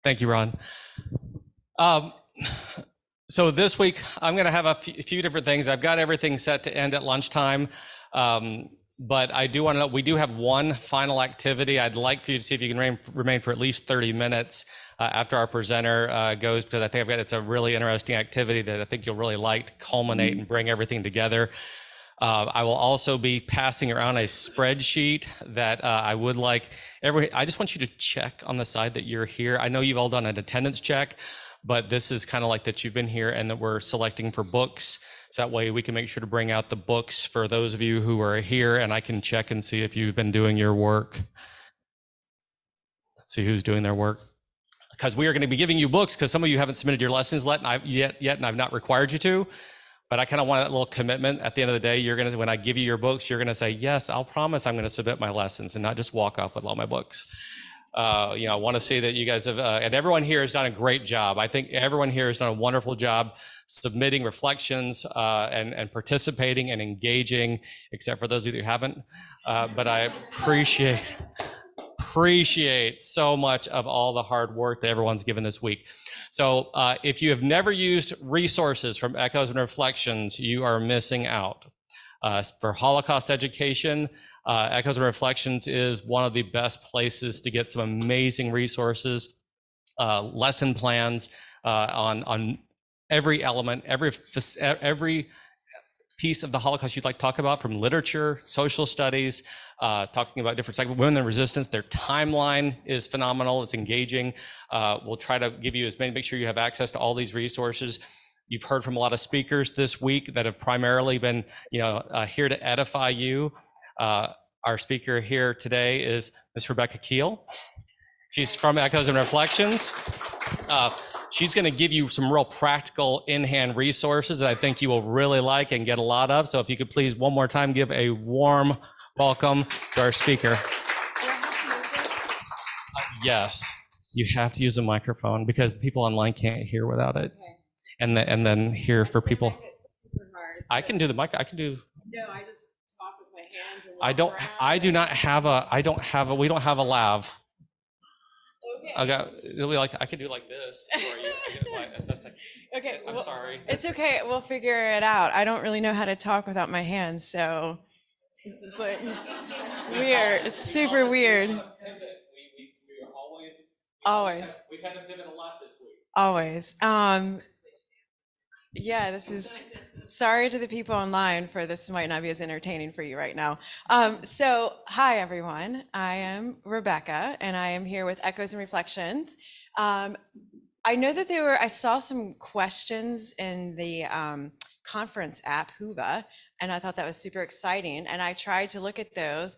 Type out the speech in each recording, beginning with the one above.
Thank you, Ron. So this week, I'm going to have a few different things. I've got everything set to end at lunchtime, but I do want to know, we do have one final activity. I'd like for you to see if you can remain for at least 30 minutes after our presenter goes, because I think it's a really interesting activity that I think you'll really like to culminate and bring everything together. I will also be passing around a spreadsheet that I would like I just want you to check on the side that you're here. I know you've all done an attendance check, but this is kind of like that you've been here and that we're selecting for books. So that way we can make sure to bring out the books for those of you who are here, and I can check and see if you've been doing your work. See who's doing their work. Because we are going to be giving you books because some of you haven't submitted your lessons yet, and I've not required you to. But I kind of want that little commitment. At the end of the day, when I give you your books, you're going to say, yes, I'll promise I'm going to submit my lessons and not just walk off with all my books. I want to see that you guys have, and everyone here has done a great job. I think everyone here has done a wonderful job submitting reflections and participating and engaging, except for those of you who haven't. But I appreciate so much of all the hard work that everyone's given this week. So if you have never used resources from Echoes and Reflections, you are missing out. For Holocaust education, Echoes and Reflections is one of the best places to get some amazing resources, lesson plans on every element, every piece of the Holocaust you'd like to talk about, from literature, social studies, talking about different segments, women in resistance. Their timeline is phenomenal. It's engaging. We'll try to give you make sure you have access to all these resources. You've heard from a lot of speakers this week that have primarily been, here to edify you. Our speaker here today is Ms. Rebecca Keel. She's from Echoes and Reflections. She's going to give you some real practical in-hand resources that I think you will really like and get a lot of. So if you could please one more time give a warm welcome to our speaker. Do I have to use this? Yes, you have to use a microphone because the people online can't hear without it. Okay. And then here for people. I can do the mic. I can do. No, I just talk with my hands. And we don't have a lav. Okay. I could do like this. Okay. I'm sorry. It's okay. We'll figure it out. I don't really know how to talk without my hands, so it's just like weird. Super weird. We always. We've had to pivot a lot this week. Always. Yeah, this is, sorry to the people online for this might not be as entertaining for you right now. So hi everyone, I am Rebecca and I am here with Echoes and Reflections. I know that I saw some questions in the conference app, Whova, and I thought that was super exciting. And I tried to look at those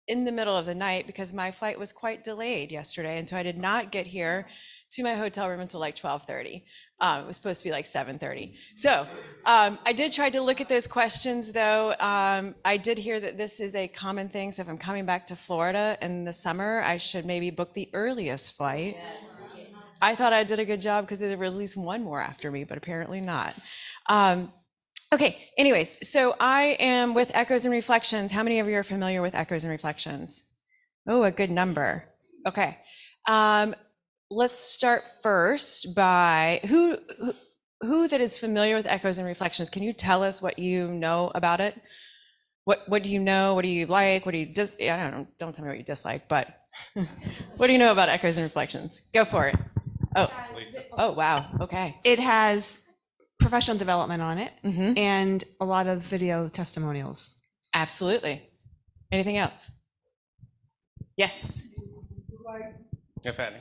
in the middle of the night because my flight was quite delayed yesterday. And so I did not get here to my hotel room until like 12:30. It was supposed to be like 7:30. So I did try to look at those questions though. I did hear that this is a common thing. So if I'm coming back to Florida in the summer, I should maybe book the earliest flight. Yes. I thought I did a good job because there was at least one more after me, but apparently not. Okay, anyways, so I am with Echoes and Reflections. How many of you are familiar with Echoes and Reflections? Oh, a good number. Okay. Let's start first by who that is familiar with Echoes and Reflections. Can you tell us what you know about it? What do you know? What do you like? What do you don't tell me what you dislike, but what do you know about Echoes and Reflections? Go for it. Oh, wow. Okay. It has professional development on it and a lot of video testimonials. Absolutely. Anything else? Yes. If any.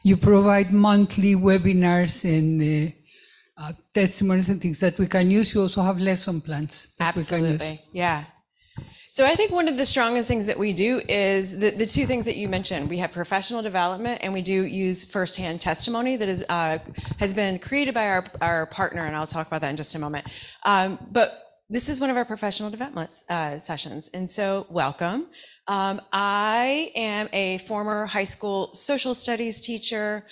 You provide monthly webinars and testimonies and things that we can use. You also have lesson plans. Absolutely. Yeah. So I think one of the strongest things that we do is the two things that you mentioned. We have professional development and we do use firsthand testimony that is has been created by our partner, and I'll talk about that in just a moment. But this is one of our professional development sessions, and so welcome. I am a former high school social studies teacher,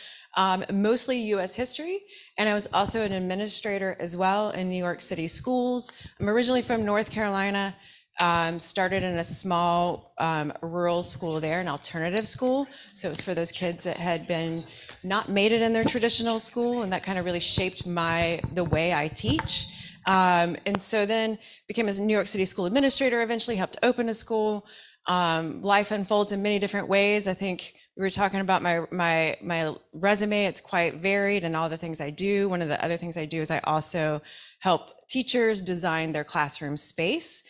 mostly U.S. history, and I was also an administrator as well in New York City schools. I'm originally from North Carolina. Started in a small rural school there, an alternative school. So it was for those kids that had been not made it in their traditional school, and that kind of really shaped the way I teach. And so then became a New York City school administrator, eventually helped open a school. Life unfolds in many different ways. I think we were talking about my resume. It's quite varied and all the things I do. One of the other things I do is I also help teachers design their classroom space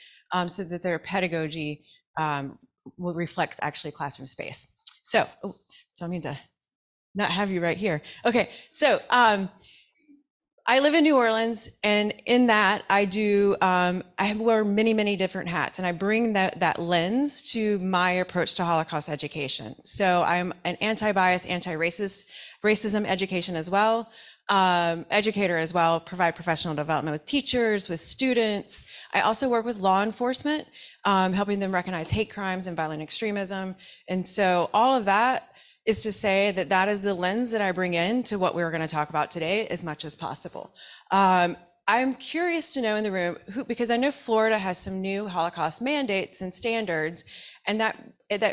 so that their pedagogy will reflect actually classroom space. So, don't mean to not have you right here. Okay, so I live in New Orleans, and in that I do, I wear many, many different hats, and I bring that lens to my approach to Holocaust education. So I'm an anti-bias, anti-racism education as well, educator as well, provide professional development with teachers, with students. I also work with law enforcement, helping them recognize hate crimes and violent extremism. And so all of that is to say that that is the lens that I bring in to what we're going to talk about today as much as possible. I'm curious to know in the room, because I know Florida has some new Holocaust mandates and standards, and that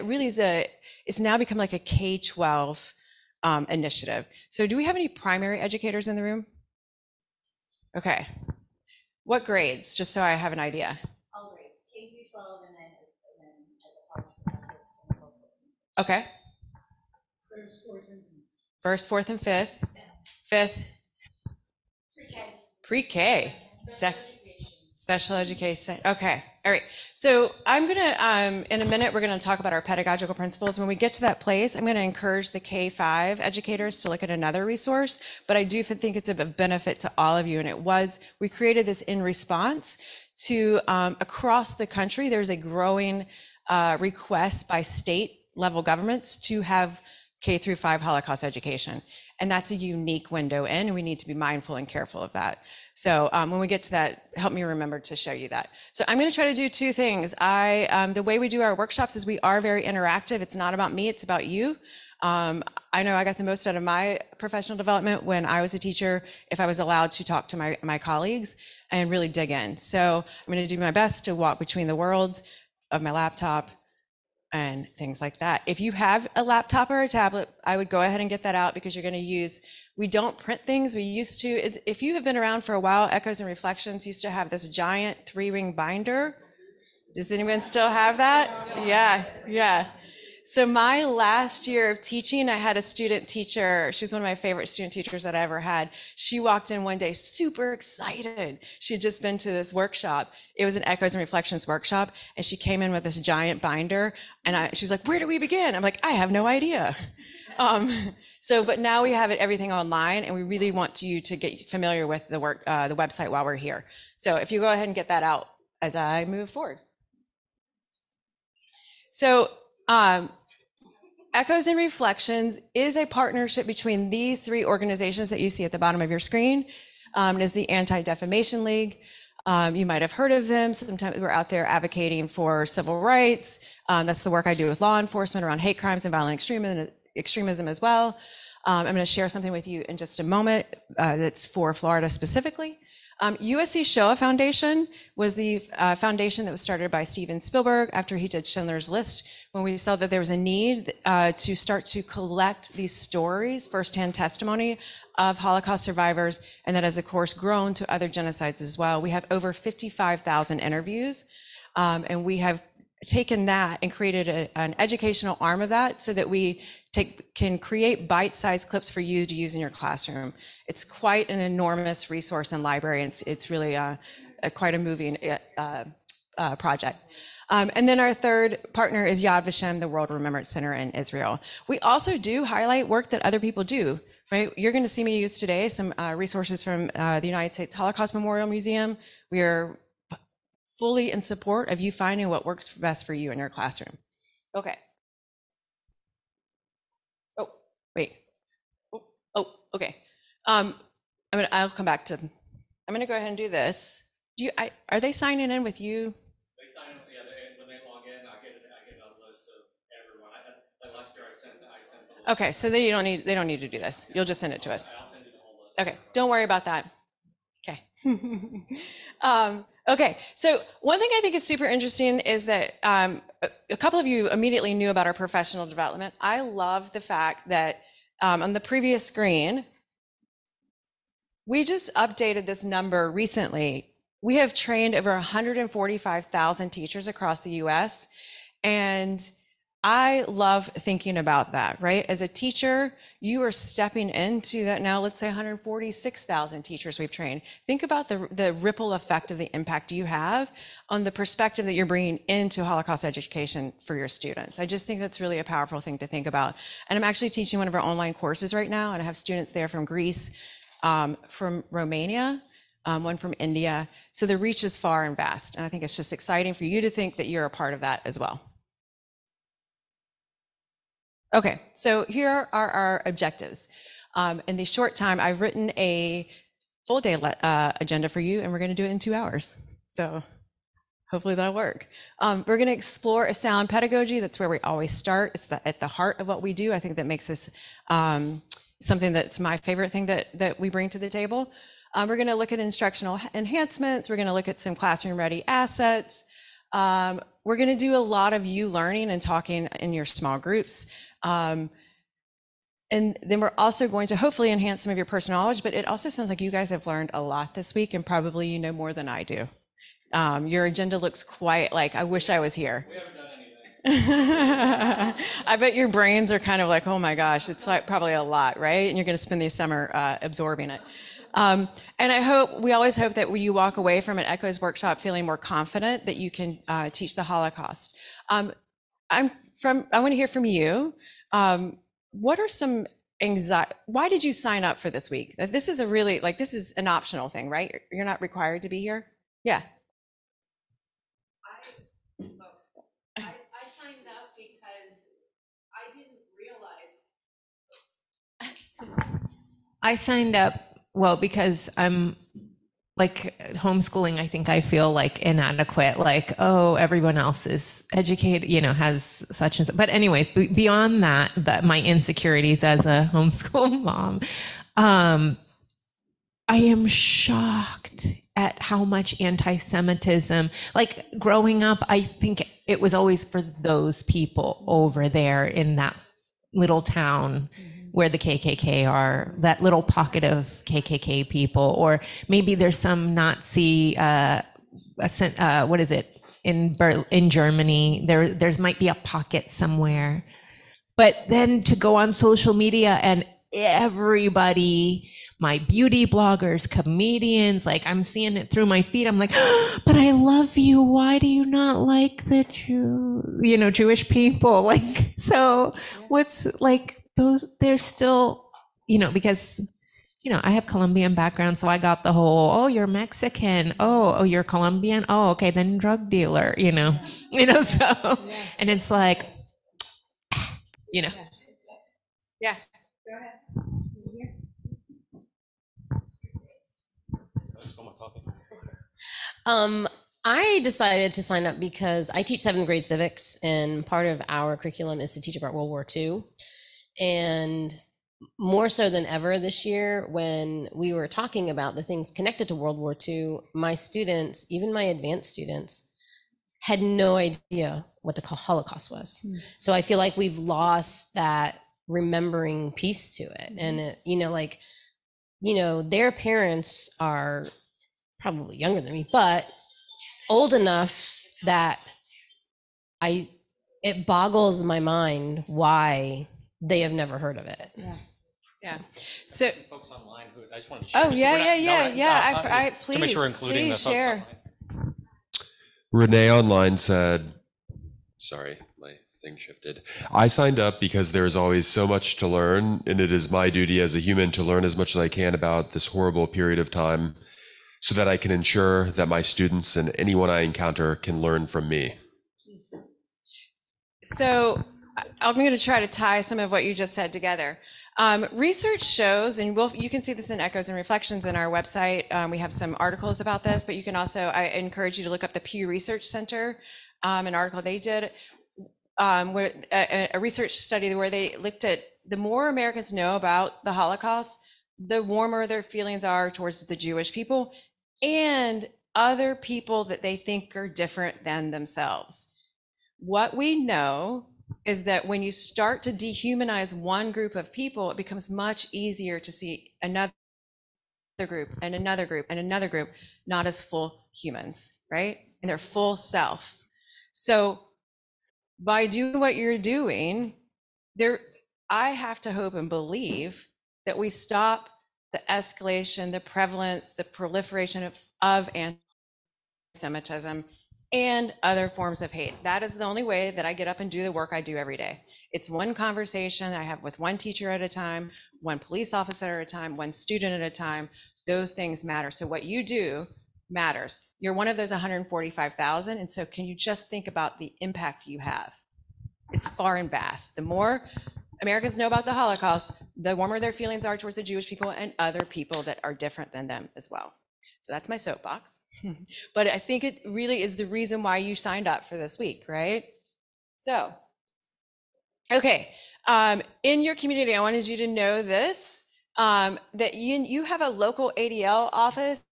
really is it's now become like a K-12 initiative. So do we have any primary educators in the room? Okay. What grades, just so I have an idea? All grades, K through 12, and then as a part. Okay. First, fourth, and fifth. Fifth. Pre-K. Special education. Okay. All right. So I'm going to, in a minute, we're going to talk about our pedagogical principles. When we get to that place, I'm going to encourage the K-5 educators to look at another resource, but I do think it's of a benefit to all of you. And we created this in response to across the country, there's a growing request by state level governments to have K through 5 Holocaust education. And that's a unique window in, and we need to be mindful and careful of that. So when we get to that, help me remember to show you that. So I'm going to try to do two things. The way we do our workshops is we are very interactive. It's not about me, it's about you. I know I got the most out of my professional development when I was a teacher, if I was allowed to talk to my colleagues and really dig in. So I'm going to do my best to walk between the worlds of my laptop and things like that. If you have a laptop or a tablet, I would go ahead and get that out, because you're going to use, we don't print things. We used to, if you have been around for a while, Echoes and Reflections used to have this giant 3-ring binder. Does anyone still have that? Yeah. So my last year of teaching, I had a student teacher. She was one of my favorite student teachers that I ever had. She walked in one day super excited. She had just been to this workshop. It was an Echoes and Reflections workshop. And she came in with this giant binder. And she was like, "Where do we begin?" I'm like, "I have no idea." But now we have everything online, and we really want you to get familiar with the website while we're here. So if you go ahead and get that out as I move forward. So Echoes and Reflections is a partnership between these 3 organizations that you see at the bottom of your screen. It is the Anti-Defamation League. You might have heard of them. Sometimes we're out there advocating for civil rights. That's the work I do with law enforcement around hate crimes and violent extremism as well. I'm going to share something with you in just a moment that's for Florida specifically. USC Shoah Foundation was the foundation that was started by Steven Spielberg after he did Schindler's List, when we saw that there was a need to start to collect these stories, firsthand testimony of Holocaust survivors, and that has of course grown to other genocides as well. We have over 55,000 interviews, and we have taken that and created an educational arm of that so that we can create bite-sized clips for you to use in your classroom. It's quite an enormous resource and library, and it's really quite a moving project. And then our third partner is Yad Vashem, the World Remembrance Center in Israel. We also do highlight work that other people do, right? You're going to see me use today some resources from the United States Holocaust Memorial Museum. We are fully in support of you finding what works best for you in your classroom. Okay. Oh, wait. Oh, okay. I'll come back to, I'm going to go ahead and do this. Are they signing in with you? They sign in, when they log in, I get a list of everyone. Last year I sent the list. Okay, so they don't need to do this. You'll just send it to us. I'll send you the whole list. Okay, don't worry about that. Okay. Okay, so one thing I think is super interesting is that a couple of you immediately knew about our professional development. I love the fact that on the previous screen, we just updated this number recently. We have trained over 145,000 teachers across the US, and I love thinking about that, right? As a teacher, you are stepping into that now, let's say 146,000 teachers we've trained. Think about the ripple effect of the impact you have on the perspective that you're bringing into Holocaust education for your students. I just think that's really a powerful thing to think about. And I'm actually teaching one of our online courses right now, and I have students there from Greece, from Romania, one from India. So the reach is far and vast. And I think it's just exciting for you to think that you're a part of that as well. Okay, so here are our objectives. In the short time, I've written a full day agenda for you, and we're going to do it in 2 hours. So hopefully that'll work. We're going to explore a sound pedagogy. That's where we always start. It's at the heart of what we do. I think that makes this something that's my favorite thing that we bring to the table. We're going to look at instructional enhancements. We're going to look at some classroom-ready assets. We're going to do a lot of you learning and talking in your small groups. And then we're also going to hopefully enhance some of your personal knowledge, but it also sounds like you guys have learned a lot this week, and probably you know more than I do. Your agenda looks quite like, I wish I was here. We haven't done anything. I bet your brains are kind of like, oh my gosh, it's like probably a lot, right? And you're going to spend the summer absorbing it. And we always hope that when you walk away from an ECHOES workshop feeling more confident that you can teach the Holocaust. I want to hear from you. What are some anxiety? Why did you sign up for this week? This is this is an optional thing, right? You're not required to be here. Yeah. I signed up because I didn't realize. I signed up, well, because I'm like homeschooling. I think I feel like inadequate, like, oh, everyone else is educated, has such and such. But anyways, beyond that my insecurities as a homeschool mom, I am shocked at how much anti-Semitism, like growing up, I think it was always for those people over there in that little town where the KKK are, that little pocket of KKK people, or maybe there's some Nazi, what is it, in Germany, there's might be a pocket somewhere. But then to go on social media and everybody, my beauty bloggers, comedians, like I'm seeing it through my feed. I'm like, oh, but I love you. Why do you not like the Jewish people? Like, so what's like those, they're still, because, I have Colombian background. So I got the whole, oh, you're Mexican. Oh, you're Colombian. Oh, okay. Then drug dealer, so, and it's like, Yeah. Go ahead. I decided to sign up because I teach 7th grade civics, and part of our curriculum is to teach about World War II. And more so than ever this year, when we were talking about the things connected to World War II, my students, even my advanced students, had no idea what the Holocaust was. So I feel like we've lost that remembering piece to it. And, their parents are probably younger than me, but old enough that it boggles my mind why they have never heard of it. Yeah. So Folks online who I just wanted to share. Oh, yeah. To make sure we're including the please folks share. online. Renee online said, sorry, my thing shifted. I signed up because there is always so much to learn, and it is my duty as a human to learn as much as I can about this horrible period of time so that I can ensure that my students and anyone I encounter can learn from me. So I'm going to try to tie some of what you just said together. Research shows, and you can see this in Echoes and Reflections in our website. We have some articles about this, but you can also, I encourage you to look up the Pew Research Center, an article they did, where a research study where they looked at the more Americans know about the Holocaust, the warmer their feelings are towards the Jewish people, and other people that they think are different than themselves. What we know is that when you start to dehumanize one group of people, it becomes much easier to see another group and another group and another group not as full humans, right? And their full self. So by doing what you're doing, I have to hope and believe that we stop the escalation, the prevalence, the proliferation of anti-Semitism and other forms of hate. That is the only way that I get up and do the work I do every day. It's one conversation I have with one teacher at a time, one police officer at a time, one student at a time. Those things matter. So what you do matters. You're one of those 145,000. And so can you just think about the impact you have? It's far and vast. The more Americans know about the Holocaust, the warmer their feelings are towards the Jewish people and other people that are different than them as well. So that's my soapbox. But I think it really is the reason why you signed up for this week, right? So, okay. In your community, I wanted you to know this, that you have a local ADL office.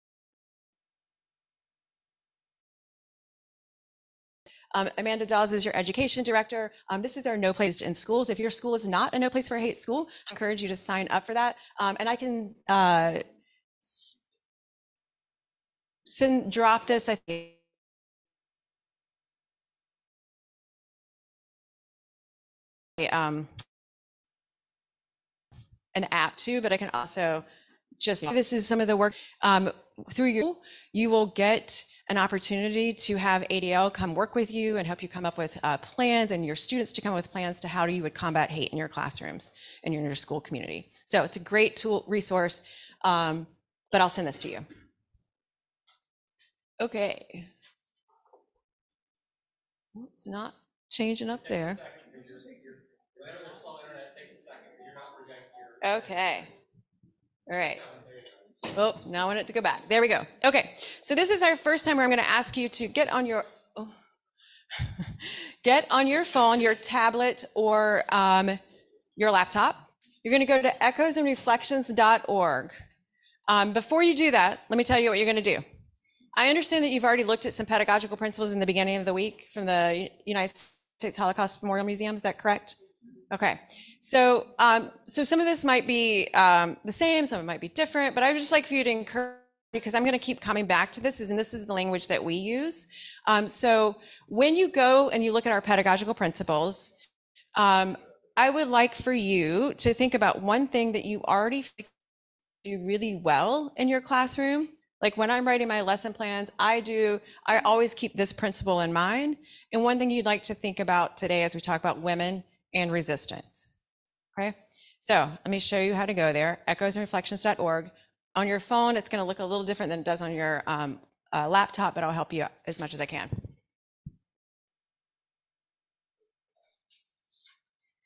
Amanda Dawes is your education director. This is our No Place in Schools. If your school is not a No Place for Hate school, I encourage you to sign up for that. And I can drop this, I think. An app too, but I can also just, this is some of the work through you will get an opportunity to have ADL come work with you and help you come up with plans, and your students to come up with plans to how you would combat hate in your classrooms and in your school community. So it's a great tool resource, but I'll send this to you. Okay. It's not changing up there. Okay. All right. Oh, now I want it to go back. There we go. Okay. So this is our first time where I'm going to ask you to get on your phone, your tablet, or your laptop. You're going to go to echoesandreflections.org. Before you do that, let me tell you what you're going to do. I understand that you've already looked at some pedagogical principles in the beginning of the week from the United States Holocaust Memorial Museum. Is that correct? Okay. So, so some of this might be the same, some of it might be different, but I would just like for you to encourage, because I'm going to keep coming back to this, and this is the language that we use. So when you go and you look at our pedagogical principles, I would like for you to think about one thing that you already do really well in your classroom. Like when I'm writing my lesson plans, I always keep this principle in mind. And one thing you'd like to think about today as we talk about women and resistance. Okay, so let me show you how to go there, echoesandreflections.org. On your phone, it's going to look a little different than it does on your laptop, but I'll help you as much as I can.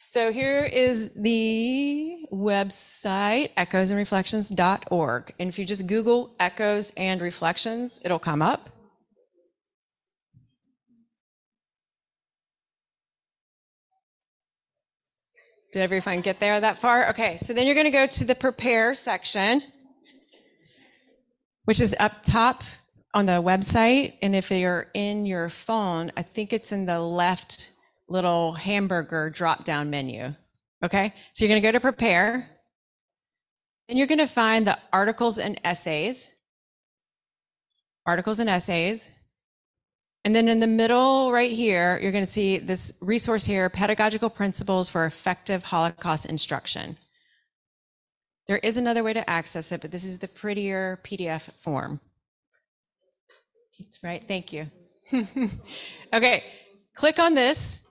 So here is the website, echoesandreflections.org. And if you just Google Echoes and Reflections, it'll come up. Did everyone get there that far? Okay, so then you're going to go to the Prepare section, which is up top on the website. And if you're in your phone, I think it's in the left little hamburger drop-down menu. Okay, so you're going to go to Prepare. And you're going to find the Articles and Essays. Articles and Essays. And then in the middle right here, you're going to see this resource here, Pedagogical Principles for Effective Holocaust Instruction. There is another way to access it, but this is the prettier PDF form. That's right, thank you. Okay, click on this.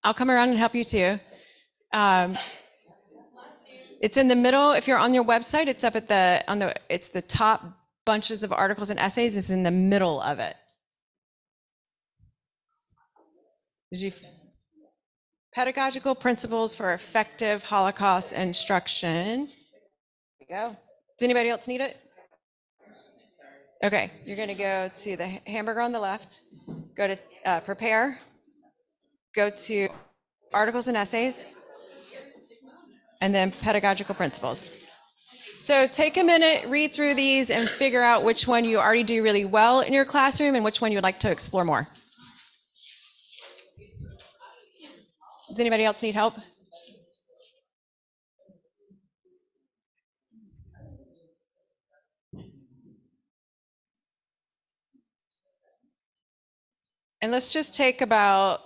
I'll come around and help you too. It's in the middle. If you're on your website, it's up at it's the top bunches of articles and essays is in the middle of it. Pedagogical Principles for Effective Holocaust Instruction. There we go. Does anybody else need it? Okay, you're going to go to the hamburger on the left, go to Prepare, go to Articles and Essays, and then Pedagogical Principles. So take a minute, read through these, and figure out which one you already do really well in your classroom and which one you would like to explore more. Does anybody else need help? And let's just take about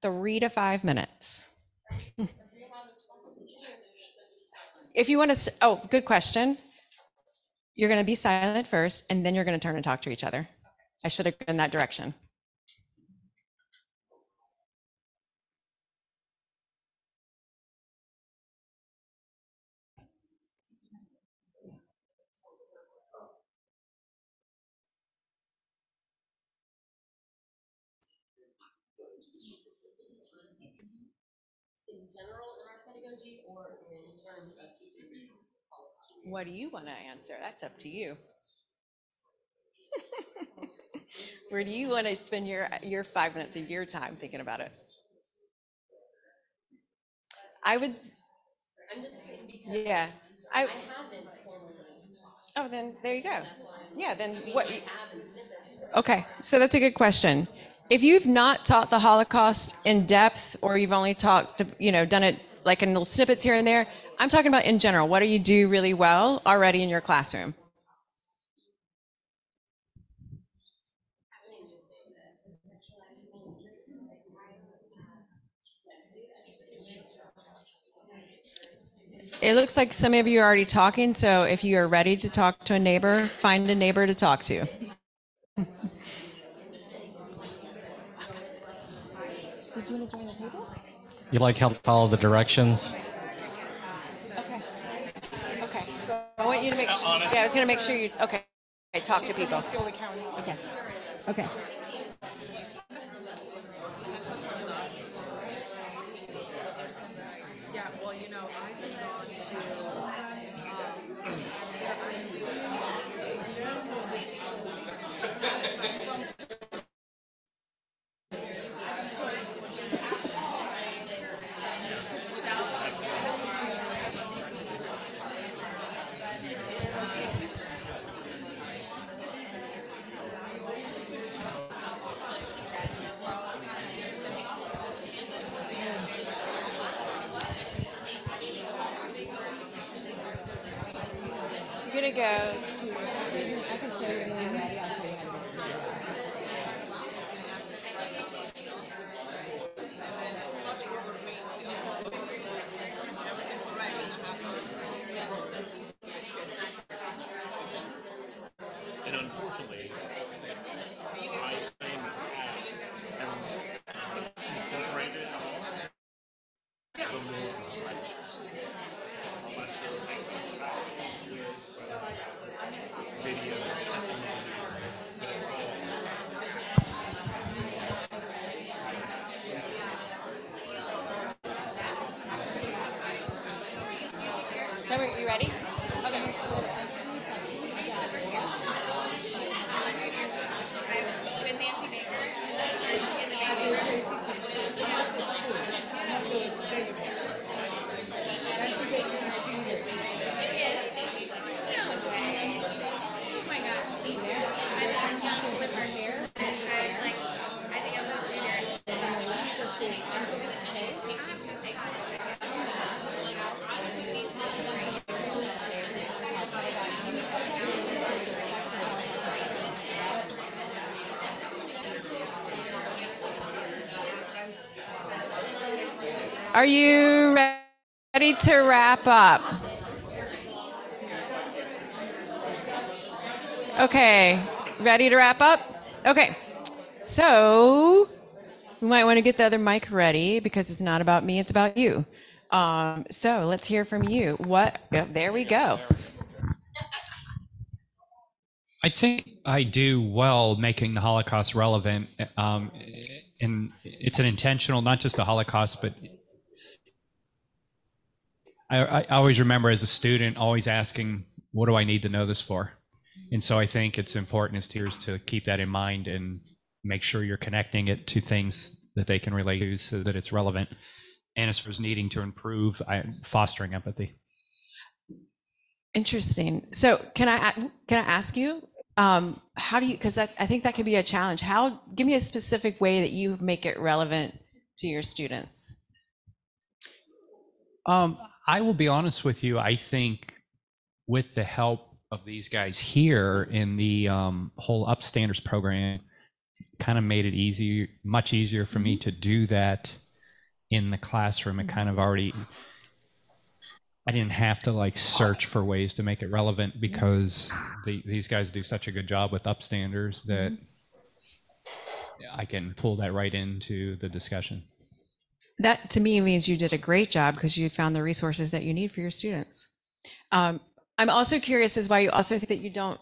3 to 5 minutes. If you want to, oh, good question. You're going to be silent first, and then you're going to turn and talk to each other. I should have gone that direction. In general in our pedagogy or in terms of teaching? What do you want to answer? That's up to you. Where do you want to spend your 5 minutes of your time thinking about it? I would, I'm just thinking because yeah. I haven't formally. Oh, then there you go. Yeah, then I mean, what? I have in snippets. Okay, so that's a good question. If you've not taught the Holocaust in depth, or you've only taught, done it like in little snippets here and there, I'm talking about in general. What do you do really well already in your classroom? It looks like some of you are already talking, so if you are ready to talk to a neighbor, find a neighbor to talk to. Did you want to join the table? You like help follow the directions? Okay. Okay. I want you to make sure. Yeah, I was going to make sure you. Okay. Talk to people. Okay. Okay. Yeah, well, I've been gone You're going to go. I can show you when you're ready. I'll show you how to do it. And unfortunately, I claim as incorporated it all. But more of a bunch of videos, testimonies, but it's all Tell me, you ready? With Nancy Baker in the baby room. She is. No way. Oh my gosh. I was in town with her hair. I was like, I think I'm a junior. I'm gonna Are you ready to wrap up? Okay, ready to wrap up? Okay, so we might want to get the other mic ready because it's not about me, it's about you. So let's hear from you. There we go. I think I do well making the Holocaust relevant. And it's an intentional, not just the Holocaust, but I always remember as a student always asking, what do I need to know this for? And so I think it's important as teachers to keep that in mind and make sure you're connecting it to things that they can relate to so that it's relevant. And as far as needing to improve, fostering empathy. Interesting. So can I ask you, how do you, because I think that could be a challenge. Give me a specific way that you make it relevant to your students. I will be honest with you. I think with the help of these guys here in the whole Upstanders program, kind of made it much easier for me to do that in the classroom. It kind of already, I didn't have to like search for ways to make it relevant because these guys do such a good job with Upstanders that I can pull that right into the discussion. That to me means you did a great job because you found the resources that you need for your students. I'm also curious as why you also think that you don't,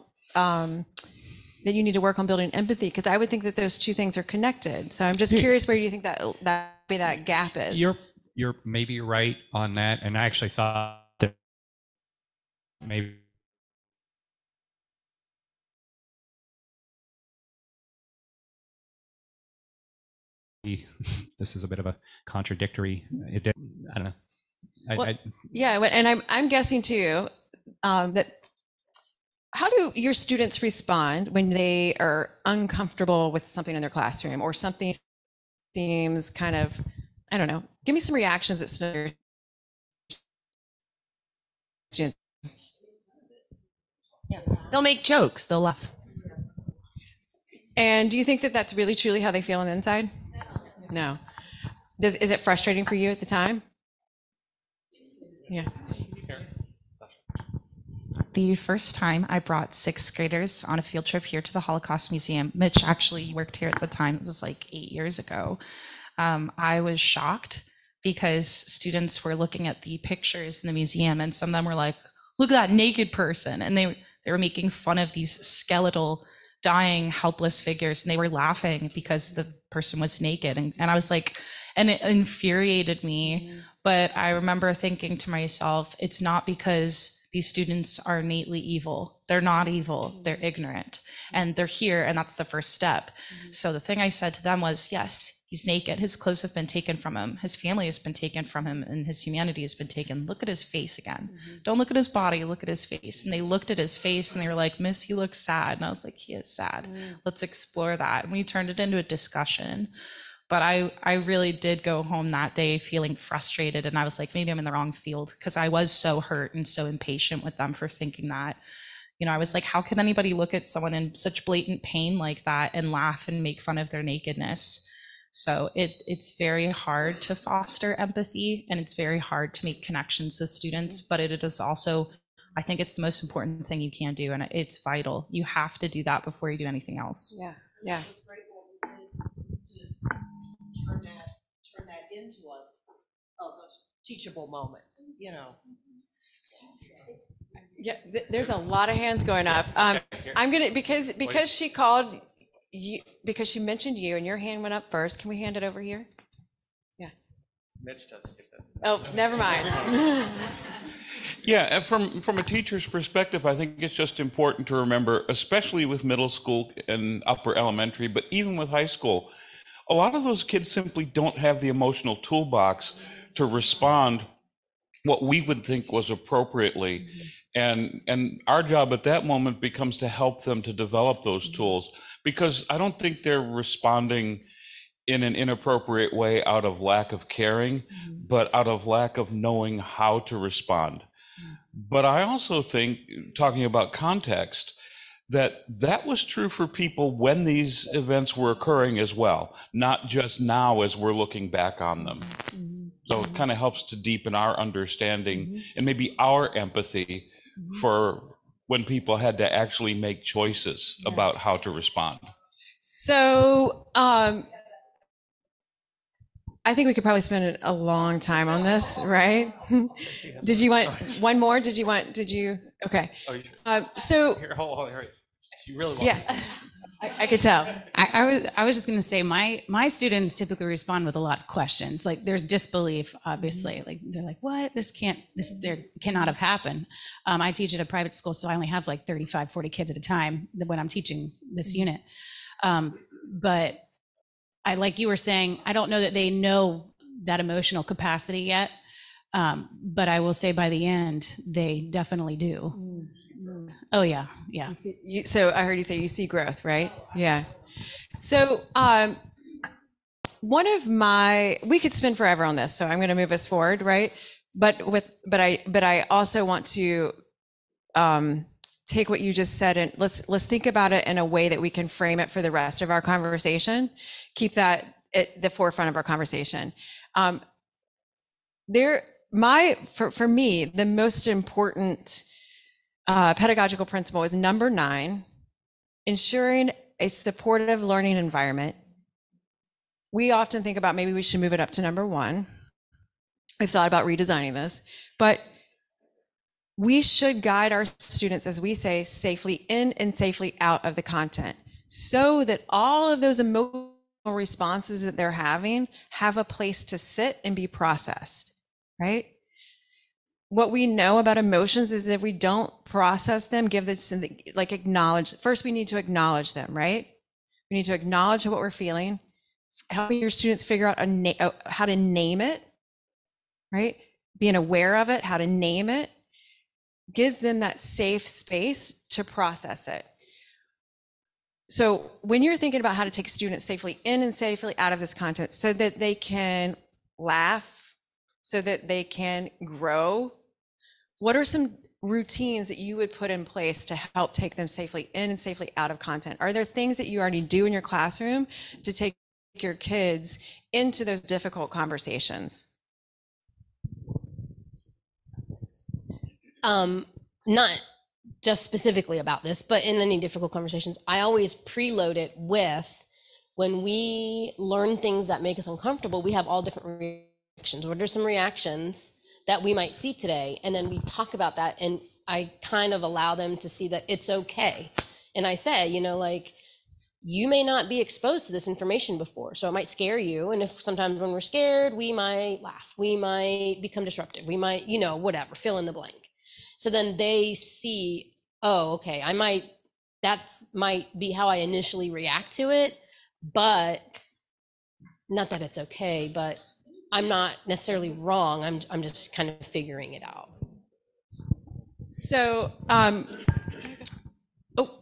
that you need to work on building empathy, because I would think that those two things are connected. So I'm just curious where you think that gap is. You're maybe right on that, and I actually thought that maybe this is a bit of a contradictory. I don't know. Yeah, and I'm guessing too that how do your students respond when they are uncomfortable with something in their classroom or something seems kind of, I don't know, give me some reactions that students. Yeah. They'll make jokes, they'll laugh. And do you think that that's really truly how they feel on the inside? No. Is it frustrating for you at the time? Yeah. The first time I brought 6th graders on a field trip here to the Holocaust Museum, Mitch actually worked here at the time, it was like 8 years ago. I was shocked because students were looking at the pictures in the museum and some of them were like, look at that naked person. And they were making fun of these skeletal, dying, helpless figures. And they were laughing because the person was naked. And I was like, and it infuriated me. But I remember thinking to myself, it's not because these students are innately evil. They're not evil, they're ignorant. And they're here, and that's the first step. So the thing I said to them was, yes, he's naked. His clothes have been taken from him. His family has been taken from him, and his humanity has been taken. Look at his face again. Don't look at his body, look at his face. And they looked at his face, and they were like, Miss, he looks sad. And I was like, he is sad. Let's explore that. And we turned it into a discussion. But I really did go home that day feeling frustrated. And I was like, maybe I'm in the wrong field, because I was so hurt and so impatient with them for thinking that. You know, I was like, how can anybody look at someone in such blatant pain like that and laugh and make fun of their nakedness? So it's very hard to foster empathy, and it's very hard to make connections with students, but it is also, I think it's the most important thing you can do, and it's vital. You have to do that before you do anything else. Yeah, yeah. Turn that into a teachable moment, you know. Yeah, there's a lot of hands going up. I'm gonna, because she called you, because she mentioned you and your hand went up first. Can we hand it over here? Yeah. Mitch doesn't get that. Oh, never mind. Yeah, from a teacher's perspective, I think it's just important to remember, especially with middle school and upper elementary, but even with high school, a lot of those kids simply don't have the emotional toolbox to respond what we would think was appropriately. And our job at that moment becomes to help them to develop those tools, because I don't think they're responding in an inappropriate way out of lack of caring, but out of lack of knowing how to respond. But I also think, talking about context, that was true for people when these events were occurring as well, not just now as we're looking back on them. So it kind of helps to deepen our understanding and maybe our empathy for when people had to actually make choices about how to respond. So I think we could probably spend a long time on this, right? Did you want one more? Okay. So Here, hold on. She really wants yeah, I could tell. I was just going to say my students typically respond with a lot of questions. Like there's disbelief, obviously. Like they're like, "What? This cannot have happened." I teach at a private school, so I only have like 35, 40 kids at a time when I'm teaching this unit. But like you were saying, I don't know that they know that emotional capacity yet. But I will say by the end, they definitely do. Oh yeah, yeah. So I heard you say you see growth, right? Yeah. So we could spend forever on this, so I'm going to move us forward, right? But I also want to take what you just said and let's think about it in a way that we can frame it for the rest of our conversation. Keep that at the forefront of our conversation. For me, the most important pedagogical principle is number 9, ensuring a supportive learning environment. We often think about maybe we should move it up to number 1. I've thought about redesigning this, but we should guide our students, as we say, safely in and safely out of the content, so that all of those emotional responses that they're having have a place to sit and be processed, right? What we know about emotions is if we don't process them, give this, like acknowledge, first we need to acknowledge them, right? We need to acknowledge what we're feeling, helping your students figure out how to name it, right? Being aware of it, how to name it, gives them that safe space to process it. So when you're thinking about how to take students safely in and safely out of this content so that they can laugh, so that they can grow, what are some routines that you would put in place to help take them safely in and safely out of content? Are there things that you already do in your classroom to take your kids into those difficult conversations? Not just specifically about this, but in any difficult conversations, I always preload it with, when we learn things that make us uncomfortable, we have all different reactions. What are some reactions that we might see today? And then we talk about that, and I kind of allow them to see that it's okay. And I say, like, you may not be exposed to this information before, so it might scare you. And if sometimes when we're scared, we might laugh, we might become disruptive, we might, whatever, fill in the blank. So then they see, oh, okay, that might be how I initially react to it, but not that it's okay, but I'm not necessarily wrong. I'm just kind of figuring it out. So, go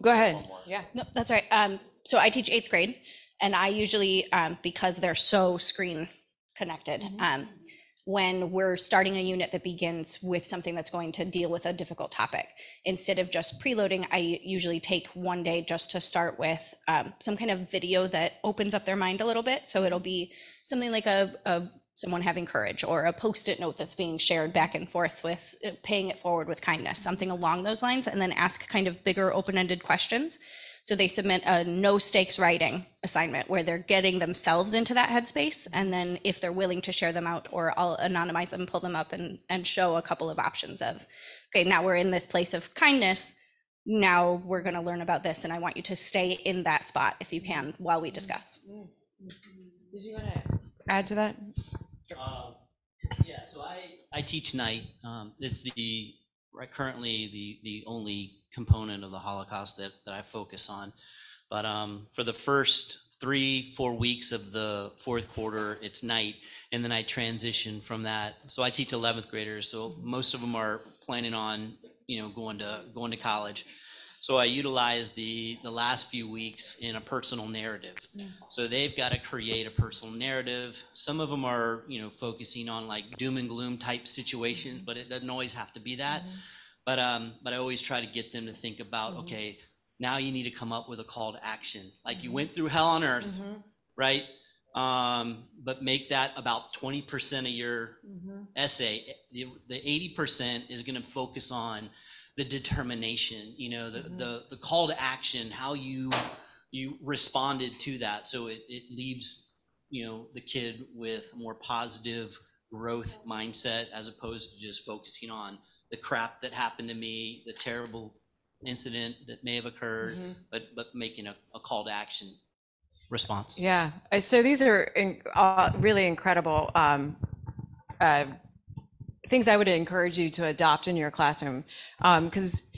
ahead. Yeah. No, that's right. So I teach 8th grade, and I usually, because they're so screen connected, when we're starting a unit that begins with something that's going to deal with a difficult topic, instead of just preloading, I usually take one day just to start with some kind of video that opens up their mind a little bit. So it'll be something like someone having courage, or a Post-it note that's being shared back and forth with paying it forward with kindness, something along those lines, and then ask kind of bigger open-ended questions. So they submit a no stakes writing assignment where they're getting themselves into that headspace. And then if they're willing to share them out, or I'll anonymize them, pull them up and show a couple of options of, okay, now we're in this place of kindness. Now we're going to learn about this. And I want you to stay in that spot if you can while we discuss. Did you want to add to that? Yeah, so I teach night. It's currently the only component of the Holocaust that I focus on. But for the first 3-4 weeks of the 4th quarter, it's night, and then I transition from that. So I teach 11th graders, so most of them are planning on going to college. So I utilize the last few weeks in a personal narrative. So they've got to create a personal narrative. Some of them are focusing on like doom and gloom type situations, but it doesn't always have to be that. But I always try to get them to think about, okay, now you need to come up with a call to action. Like you went through hell on earth, right? But make that about 20% of your essay. The 80% is going to focus on the determination, the call to action, how you responded to that. So it leaves, the kid with a more positive growth mindset, as opposed to just focusing on the crap that happened to me, the terrible incident that may have occurred, but making a call to action response. Yeah. So these are really incredible things I would encourage you to adopt in your classroom, because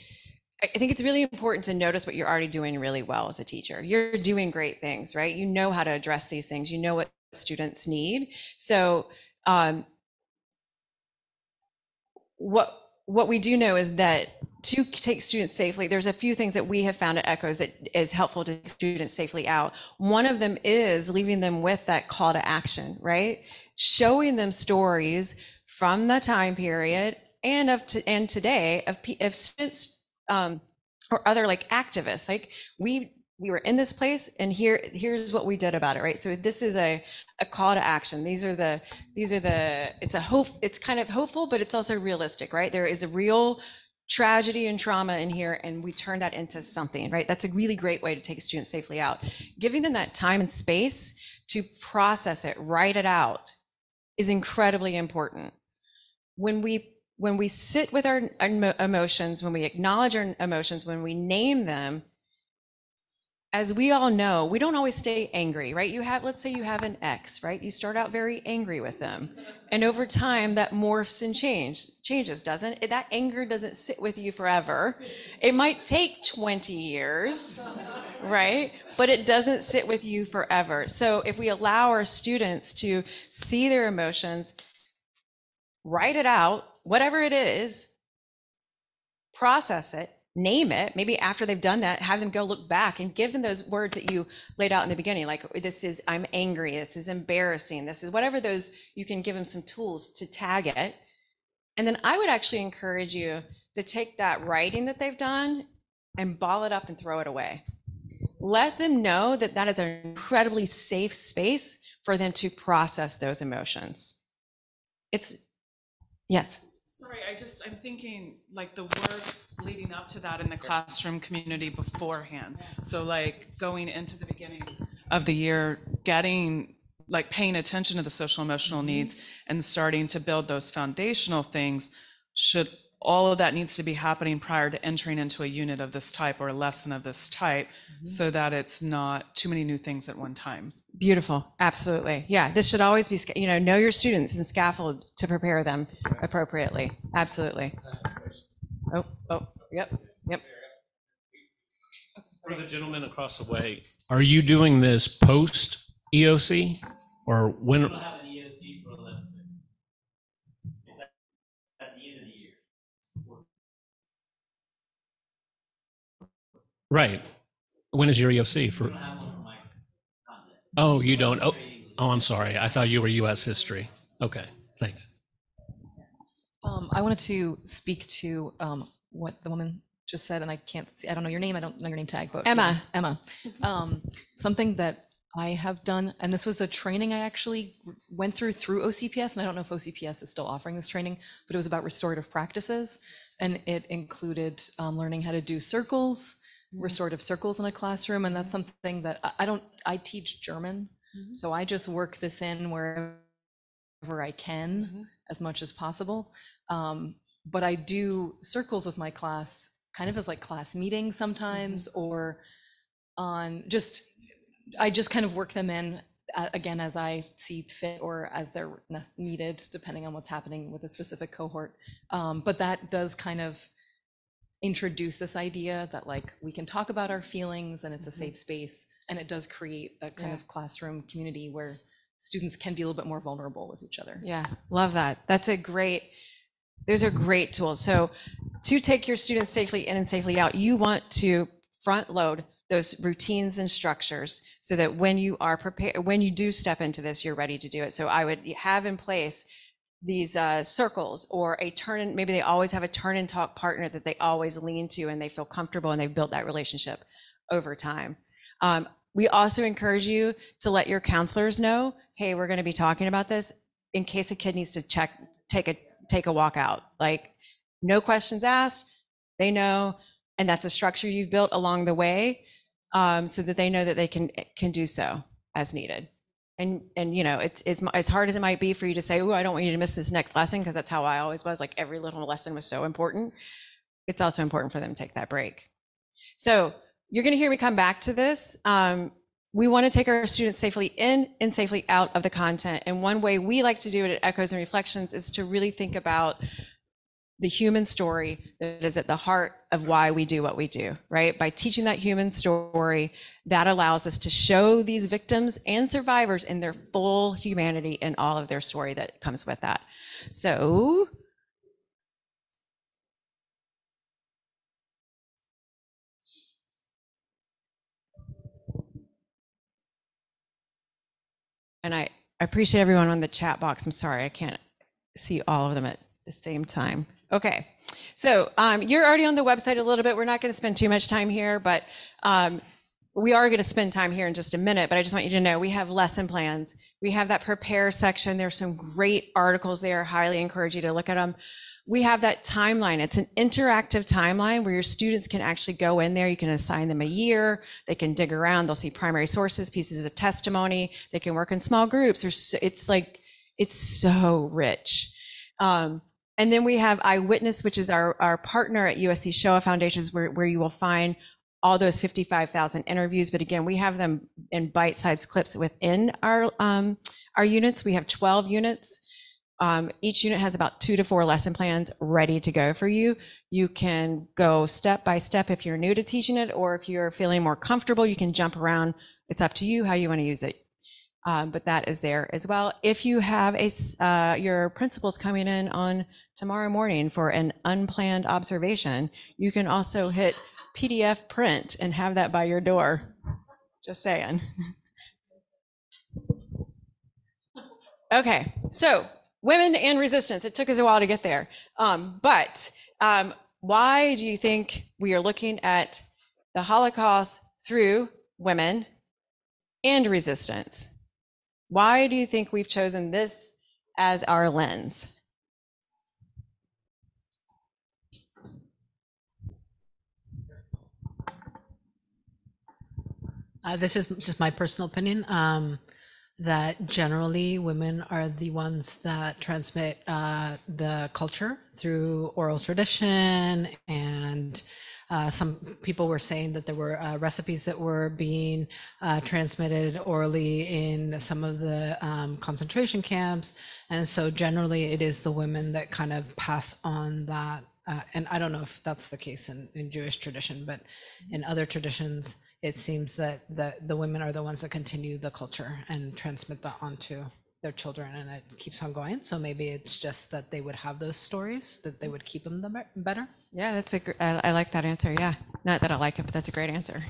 I think it's really important to notice what you're already doing really well as a teacher. You're doing great things, right? You know how to address these things. You know what students need. So what we do know is that to take students safely, there's a few things that we have found at Echoes that is helpful to take students safely out. One of them is leaving them with that call to action, right? Showing them stories from the time period and today of students or other like activists. Like we were in this place and here's what we did about it, right? So this is a call to action. These are the it's kind of hopeful, but it's also realistic, right? There is a real tragedy and trauma in here, and we turn that into something, right? That's a really great way to take a student safely out. Giving them that time and space to process it, write it out, is incredibly important. When we sit with our emotions, when we acknowledge our emotions, when we name them, as we all know, we don't always stay angry, right? Let's say you have an ex, right? You start out very angry with them. And over time that morphs and changes, doesn't it? That anger doesn't sit with you forever. It might take 20 years, right? But it doesn't sit with you forever. So if we allow our students to see their emotions, write it out, whatever it is, process it, name it. Maybe after they've done that, have them go look back and give them those words that you laid out in the beginning. Like, this is, I'm angry. This is embarrassing. This is whatever those, you can give them some tools to tag it. And then I would actually encourage you to take that writing that they've done and ball it up and throw it away. Let them know that that is an incredibly safe space for them to process those emotions. Yes. Sorry, I'm thinking like the work leading up to that in the classroom community beforehand. So like going into the beginning of the year, getting like paying attention to the social emotional needs and starting to build those foundational things. All of that needs to be happening prior to entering into a unit of this type or a lesson of this type, so that it's not too many new things at one time. Beautiful. Absolutely. Yeah. This should always be, know your students and scaffold to prepare them appropriately. Absolutely. Yep. For the gentleman across the way, are you doing this post EOC or when? We don't have an EOC for 11th. It's at the end of the year. Right. When is your EOC for? Oh, you don't? Oh, I'm sorry. I thought you were U.S. history. Okay, thanks. I wanted to speak to what the woman just said, and I can't see, I don't know your name, I don't know your name tag, but Emma. Emma. Something that I have done, and this was a training I actually went through OCPS, and I don't know if OCPS is still offering this training, but it was about restorative practices, and it included learning how to do circles, restorative circles in a classroom, and that's something that I teach German, so I just work this in wherever I can as much as possible. But I do circles with my class kind of as like class meetings sometimes, or I just kind of work them in again as I see fit or as they're needed, depending on what's happening with a specific cohort. But that does kind of introduce this idea that like we can talk about our feelings and it's a safe space, and it does create a kind of classroom community where students can be a little bit more vulnerable with each other. Yeah, love that. Those are great tools. So to take your students safely in and safely out, you want to front load those routines and structures so that when you are prepared, when you do step into this, you're ready to do it. So I would have in place these circles or maybe they always have a turn and talk partner that they always lean to and they feel comfortable and they've built that relationship over time. We also encourage you to let your counselors know, hey, we're going to be talking about this in case a kid needs to take a walk out. Like, no questions asked, they know, and that's a structure you've built along the way, so that they know that they can do so as needed. And it's as hard as it might be for you to say, oh, I don't want you to miss this next lesson, because that's how I always was. Like, every little lesson was so important. It's also important for them to take that break. So you're going to hear me come back to this. We want to take our students safely in and safely out of the content. And one way we like to do it at Echoes and Reflections is to really think about the human story that is at the heart of why we do what we do, right? By teaching that human story, that allows us to show these victims and survivors in their full humanity and all of their story that comes with that. So And I appreciate everyone on the chat box. I'm sorry, I can't see all of them at the same time. Okay, so you're already on the website a little bit. We're not going to spend too much time here, but we are going to spend time here in just a minute. But I just want you to know we have lesson plans. We have that prepare section. There's some great articles there. Highly encourage you to look at them. We have that timeline. It's an interactive timeline where your students can actually go in there. You can assign them a year. They can dig around. They'll see primary sources, pieces of testimony. They can work in small groups. It's so rich. And then we have Eyewitness, which is our partner at USC Shoah Foundations, where you will find all those 55,000 interviews. But again, we have them in bite-sized clips within our units. We have 12 units. Each unit has about 2 to 4 lesson plans ready to go for you. You can go step by step if you're new to teaching it, or if you're feeling more comfortable, you can jump around. It's up to you how you want to use it. But that is there as well. If you have your principals coming in on tomorrow morning for an unplanned observation, you can also hit PDF print and have that by your door. Just saying. Okay, so women and resistance. It took us a while to get there. But why do you think we are looking at the Holocaust through women and resistance? Why do you think we've chosen this as our lens? This is just my personal opinion, that generally women are the ones that transmit the culture through oral tradition, and some people were saying that there were recipes that were being transmitted orally in some of the concentration camps. And so generally it is the women that kind of pass on that. And I don't know if that's the case in Jewish tradition, but in other traditions, it seems that the women are the ones that continue the culture and transmit that onto their children, and it keeps on going. So maybe it's just that they would have those stories, that they would keep them better. Yeah, I like that answer. Yeah, not that I like it, but that's a great answer.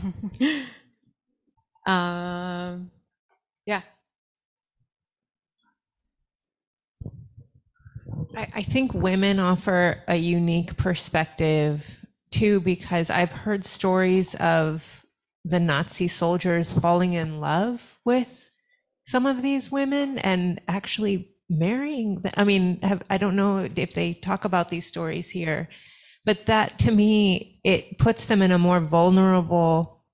Yeah. I think women offer a unique perspective too, because I've heard stories of the Nazi soldiers falling in love with some of these women and actually marrying them. I mean, I don't know if they talk about these stories here, but that to me, it puts them in a more vulnerable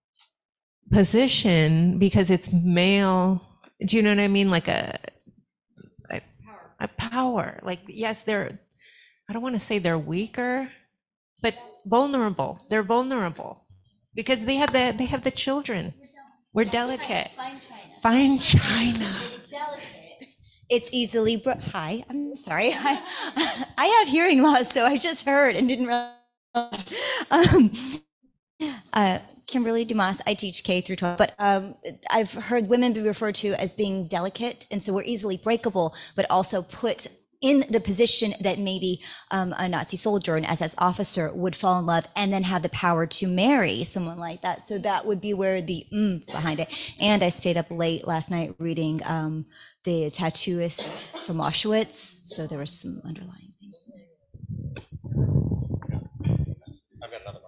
position because it's male. Do you know what I mean? Like a power. Like, yes, I don't want to say they're weaker, but vulnerable. They're vulnerable because they have the children. We're delicate. Fine china. Fine china. It's delicate. It's easily hi, I'm sorry. I have hearing loss, so I just heard and didn't realize. Kimberly Dumas, I teach K through 12, but I've heard women be referred to as being delicate, and so we're easily breakable, but also put in the position that maybe a Nazi soldier, an SS officer, would fall in love and then have the power to marry someone like that. So that would be where the behind it. And I stayed up late last night reading The Tattooist from Auschwitz, so there was some underlying things in there. I've got another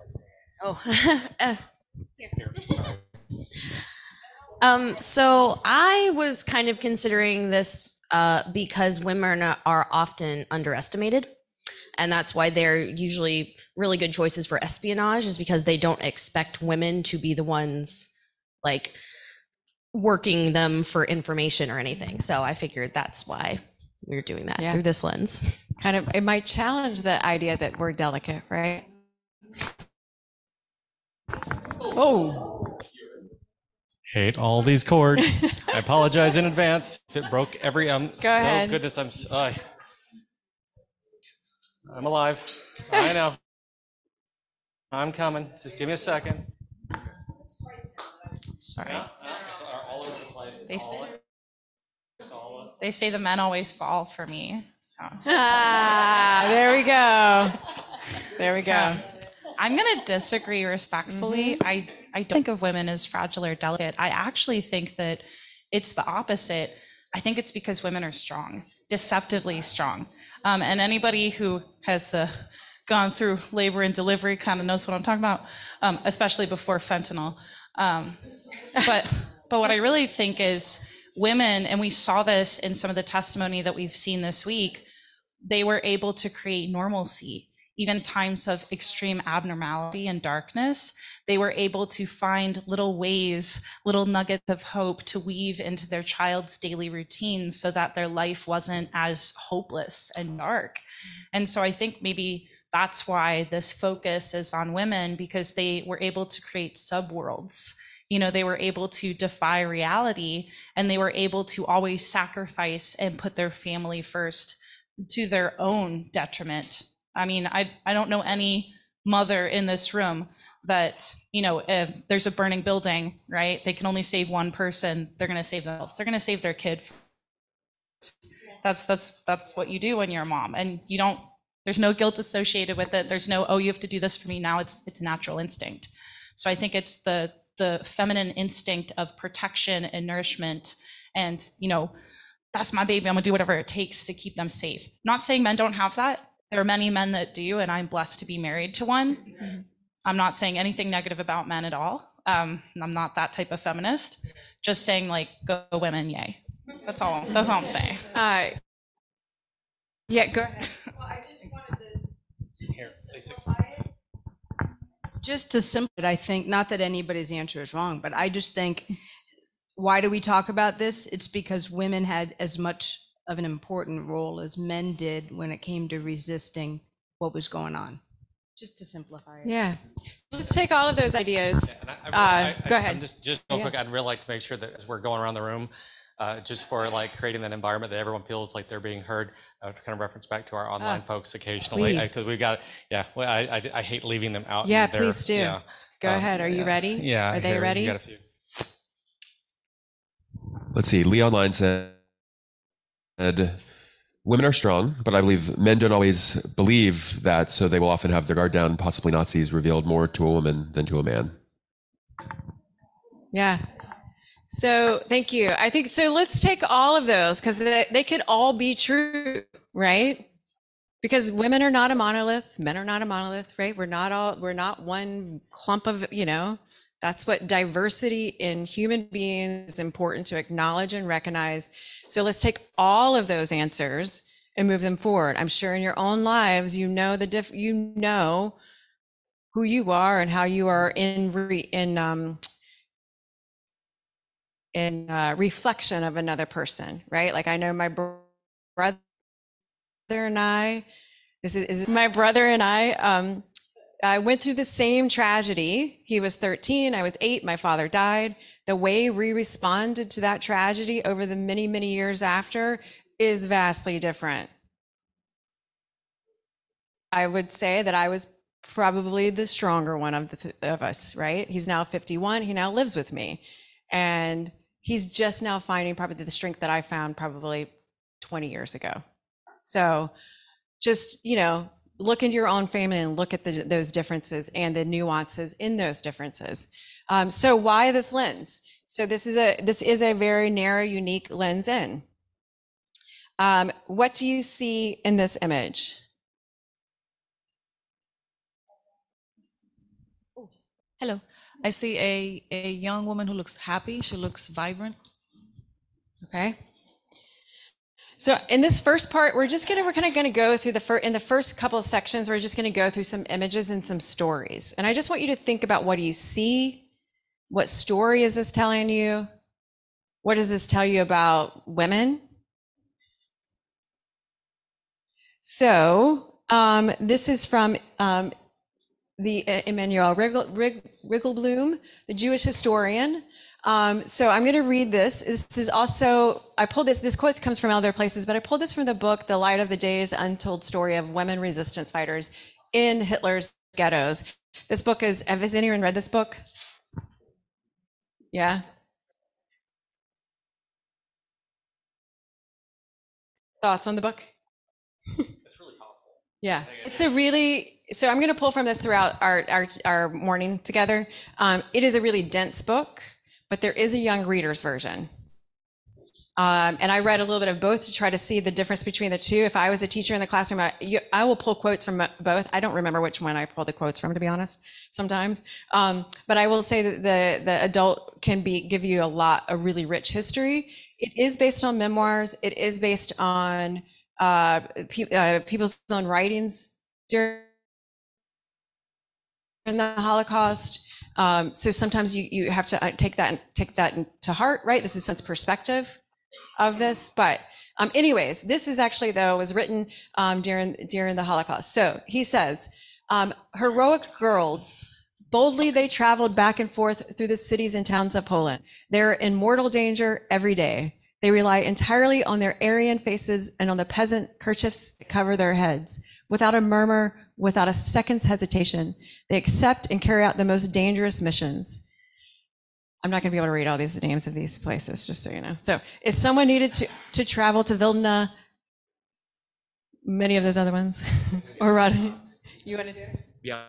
mark. So I was kind of considering this because women are often underestimated, and that's why they're usually really good choices for espionage, is because they don't expect women to be the ones like working them for information or anything. So I figured that's why we're doing that through this lens. Kind of, it might challenge the idea that we're delicate, right? Oh. Hate all these cords. I apologize in advance if it broke every Go ahead. Oh goodness, I'm alive. I know. I'm coming. Just give me a second. Sorry. It's all over the place. They say the men always fall for me. So. There we go. There we go. I'm going to disagree respectfully. I don't think of women as fragile or delicate. I actually think that it's the opposite. I think it's because women are strong, deceptively strong. And anybody who has gone through labor and delivery kind of knows what I'm talking about, especially before fentanyl. But what I really think is women, and we saw this in some of the testimony that we've seen this week, they were able to create normalcy. Even times of extreme abnormality and darkness, they were able to find little ways, little nuggets of hope to weave into their child's daily routine so that their life wasn't as hopeless and dark. And so I think maybe that's why this focus is on women, because they were able to create subworlds. You know, they were able to defy reality, and they were able to always sacrifice and put their family first to their own detriment. I mean, I don't know any mother in this room that, you know, if there's a burning building, right? They can only save one person. They're going to save themselves. They're going to save their kid. That's what you do when you're a mom, and you don't, there's no guilt associated with it. There's no, oh, you have to do this for me now. It's natural instinct. So I think it's the feminine instinct of protection and nourishment. And, you know, that's my baby. I'm gonna do whatever it takes to keep them safe. Not saying men don't have that. There are many men that do, and I'm blessed to be married to one. Mm-hmm. I'm not saying anything negative about men at all. I'm not that type of feminist. Just saying, like, go women, yay. That's all I'm saying. Yeah, go ahead. Well, I just wanted to simplify it, I think, not that anybody's answer is wrong, but I just think, why do we talk about this? It's because women had as much of an important role as men did when it came to resisting what was going on. Just to simplify it. Yeah. Let's take all of those ideas. Yeah, go ahead. I'm just real quick, I'd really like to make sure that as we're going around the room, just for like creating that environment that everyone feels like they're being heard, to kind of reference back to our online folks occasionally, because we've got, well, I hate leaving them out. Yeah, please do. Yeah. Go ahead. Are you ready? Yeah. Are they ready? We got a few. Let's see. Lee Online said, women are strong, but I believe men don't always believe that, so they will often have their guard down, possibly Nazis revealed more to a woman than to a man. Yeah. So thank you. I think so. Let's take all of those, because they could all be true, right? Because women are not a monolith, men are not a monolith, right? We're not one clump of, that's what diversity in human beings is important to acknowledge and recognize. So let's take all of those answers and move them forward. I'm sure in your own lives, you know who you are and how you are in reflection of another person, right? Like I know my brother and I, my brother and I went through the same tragedy. He was 13, I was 8, my father died. The way we responded to that tragedy over the many, many years after is vastly different. I would say that I was probably the stronger one of us, right? He's now 51, he now lives with me. And he's just now finding probably the strength that I found probably 20 years ago. So just, look into your own family and look at those differences and the nuances in those differences. So why this lens? So this is a very narrow, unique lens in. What do you see in this image? Hello. I see a young woman who looks happy. She looks vibrant. Okay. So in this first part, we're kind of going to go through in the first couple of sections, we're just going to go through some images and some stories. And I just want you to think about, what do you see? What story is this telling you? What does this tell you about women? So this is from the Emanuel Rigglebloom, the Jewish historian. So I'm going to read this. This is also, I pulled this quote comes from other places, but I pulled this from the book, The Light of the Days, Untold Story of Women Resistance Fighters in Hitler's Ghettos. This book has anyone read this book? Yeah. Thoughts on the book? It's really powerful. Yeah, so I'm going to pull from this throughout our morning together. It is a really dense book, but there is a young reader's version. And I read a little bit of both to try to see the difference between the two. If I was a teacher in the classroom, I will pull quotes from both. I don't remember which one I pull the quotes from, to be honest, sometimes. But I will say that the adult can give you a really rich history. It is based on memoirs. It is based on people's own writings during the Holocaust. So sometimes you have to take that to heart, right? This is some perspective of this, but anyways, this is actually was written during the Holocaust. So he says, heroic girls, boldly they traveled back and forth through the cities and towns of Poland. They're in mortal danger every day. They rely entirely on their Aryan faces and on the peasant kerchiefs that cover their heads. Without a murmur, without a second's hesitation, they accept and carry out the most dangerous missions. I'm not going to be able to read all these names of these places, just so you know. So if someone needed to travel to Vilna, many of those other ones, or Rodney, you want to do it? Yeah.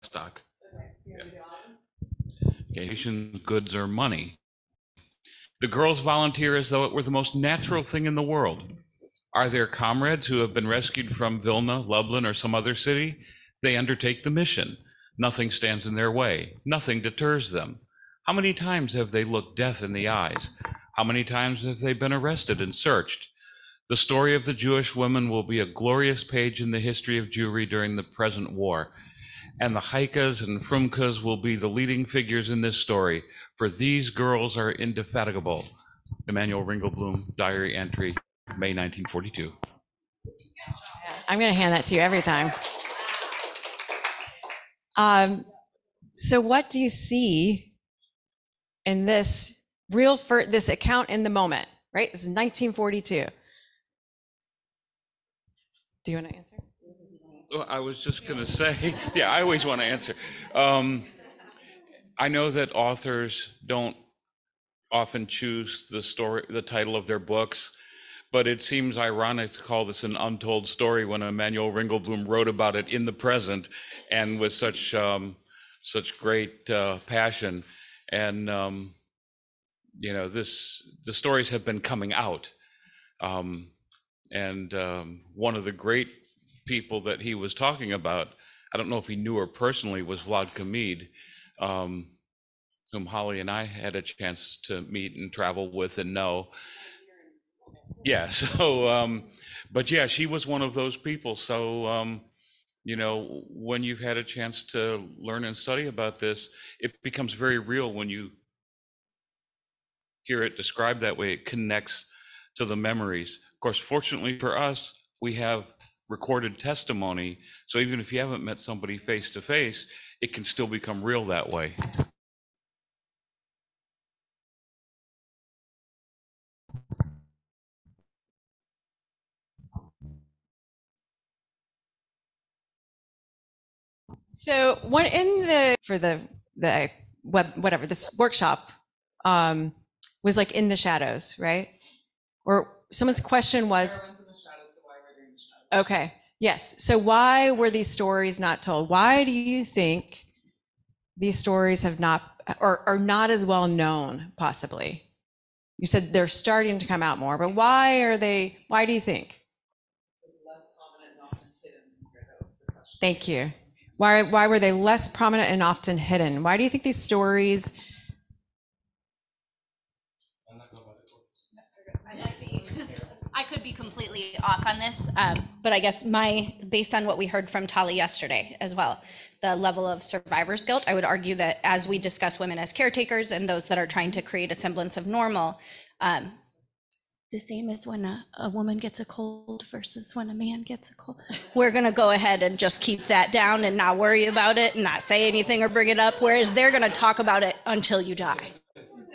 Stock. Yeah. Goods or money. The girls volunteer as though it were the most natural thing in the world. Are there comrades who have been rescued from Vilna, Lublin, or some other city? They undertake the mission. Nothing stands in their way. Nothing deters them. How many times have they looked death in the eyes? How many times have they been arrested and searched? The story of the Jewish women will be a glorious page in the history of Jewry during the present war. And the Heikas and Frumkas will be the leading figures in this story, for these girls are indefatigable. Emanuel Ringelblum, diary entry, May 1942. I'm going to hand that to you every time. So what do you see in this this account in the moment, right? This is 1942. Do you want to answer? Well, I was just going to say, yeah, I always want to answer. I know that authors don't often choose the title of their books, but it seems ironic to call this an untold story when Emanuel Ringelblum wrote about it in the present and with such great passion. And the stories have been coming out, and one of the great people that he was talking about, I don't know if he knew her personally, was Vladka Mead, whom Holly and I had a chance to meet and travel with and know. Yeah, so, but yeah, she was one of those people. So, when you've had a chance to learn and study about this, it becomes very real when you hear it described that way. It connects to the memories. Of course, fortunately for us, we have recorded testimony. So even if you haven't met somebody face to face, it can still become real that way. So for the web, whatever, this workshop was like in the shadows, right? Or someone's question was, okay, yes. So why were these stories not told? Why do you think these stories have not, or are not as well known, possibly? You said they're starting to come out more, but why do you think? Thank you. Why were they less prominent and often hidden? Why do you think these stories? I could be completely off on this, but I guess based on what we heard from Tali yesterday as well, the level of survivor's guilt, I would argue that as we discuss women as caretakers and those that are trying to create a semblance of normal, the same as when a woman gets a cold versus when a man gets a cold. We're going to go ahead and just keep that down and not worry about it and not say anything or bring it up, whereas they're going to talk about it until you die.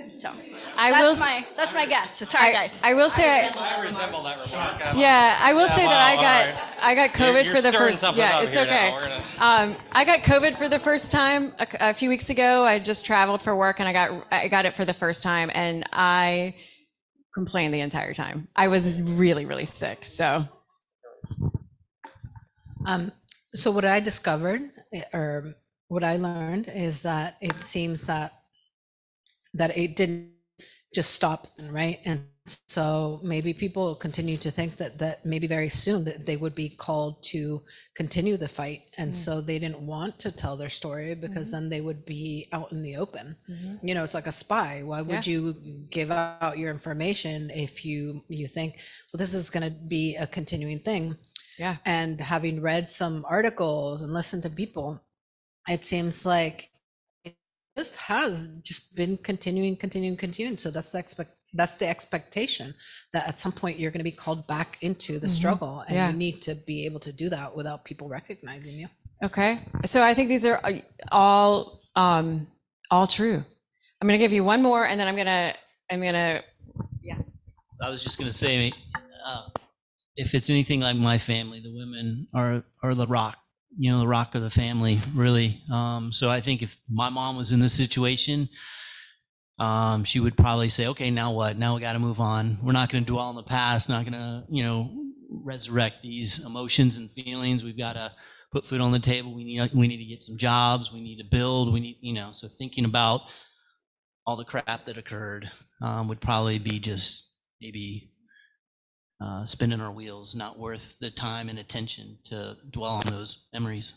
So that's my guess. Sorry, guys. I will say I resemble that remark. Yeah, I will say that I got COVID for the first. Yeah, it's okay. I got COVID for the first time a few weeks ago. I just traveled for work and I got it for the first time, and I complained the entire time. I was really, really sick. So, So what I discovered, or what I learned, is that it seems that it didn't just stop then, right? And so maybe people continue to think that maybe very soon that they would be called to continue the fight, and so they didn't want to tell their story because then they would be out in the open. You know, it's like a spy. Why would you give out your information if you think, well, this is going to be a continuing thing? Yeah. And having read some articles and listened to people, it seems like it just has just been continuing. So that's the expectation, that at some point you're going to be called back into the struggle, and you need to be able to do that without people recognizing you. Okay. So I think these are all true. I'm going to give you one more, and then I'm going to, So I was just going to say, if it's anything like my family, the women are the rock, the rock of the family, really. So I think if my mom was in this situation, she would probably say, okay, now what? Now we got to move on. We're not going to dwell on the past, not going to, resurrect these emotions and feelings. We've got to put food on the table. We need to get some jobs. We need to build. We need, so thinking about all the crap that occurred would probably be just maybe spinning our wheels, not worth the time and attention to dwell on those memories.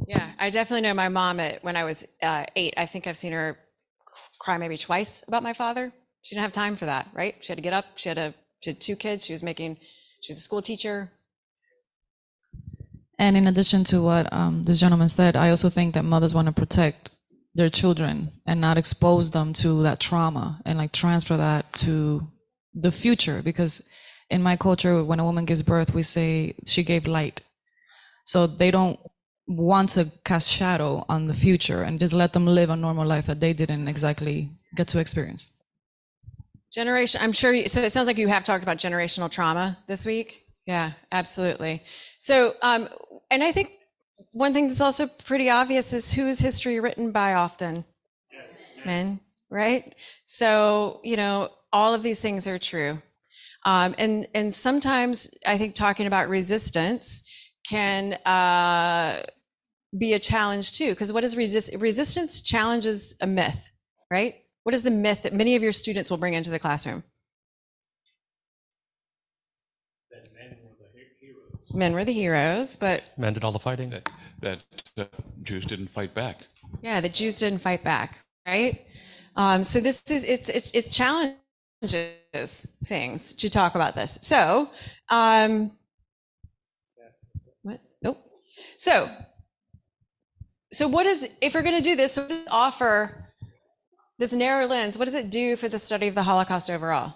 Yeah, I definitely know my mom when I was 8. I think I've seen her cry maybe twice about my father. She didn't have time for that, right? She had to get up. She had 2 kids. She was a school teacher. And in addition to what this gentleman said, I also think that mothers want to protect their children and not expose them to that trauma and like transfer that to the future. Because in my culture, when a woman gives birth, we say she gave light. So they don't want to cast shadow on the future and just let them live a normal life that they didn't exactly get to experience. I'm sure. So it sounds like you have talked about generational trauma this week. Yeah, absolutely. So, and I think one thing that's also pretty obvious is who is history written by often? Yes. Men, right? So, all of these things are true. And sometimes I think talking about resistance can be a challenge too, because what is resistance? Challenges a myth, right? What is the myth that many of your students will bring into the classroom? That men were the heroes. Men were the heroes, but men did all the fighting. That Jews didn't fight back. Yeah, the Jews didn't fight back, right? So this is it challenges things to talk about this. So, what? Nope. So what is, if we're going to do this, what does it offer this narrow lens? What does it do for the study of the Holocaust overall?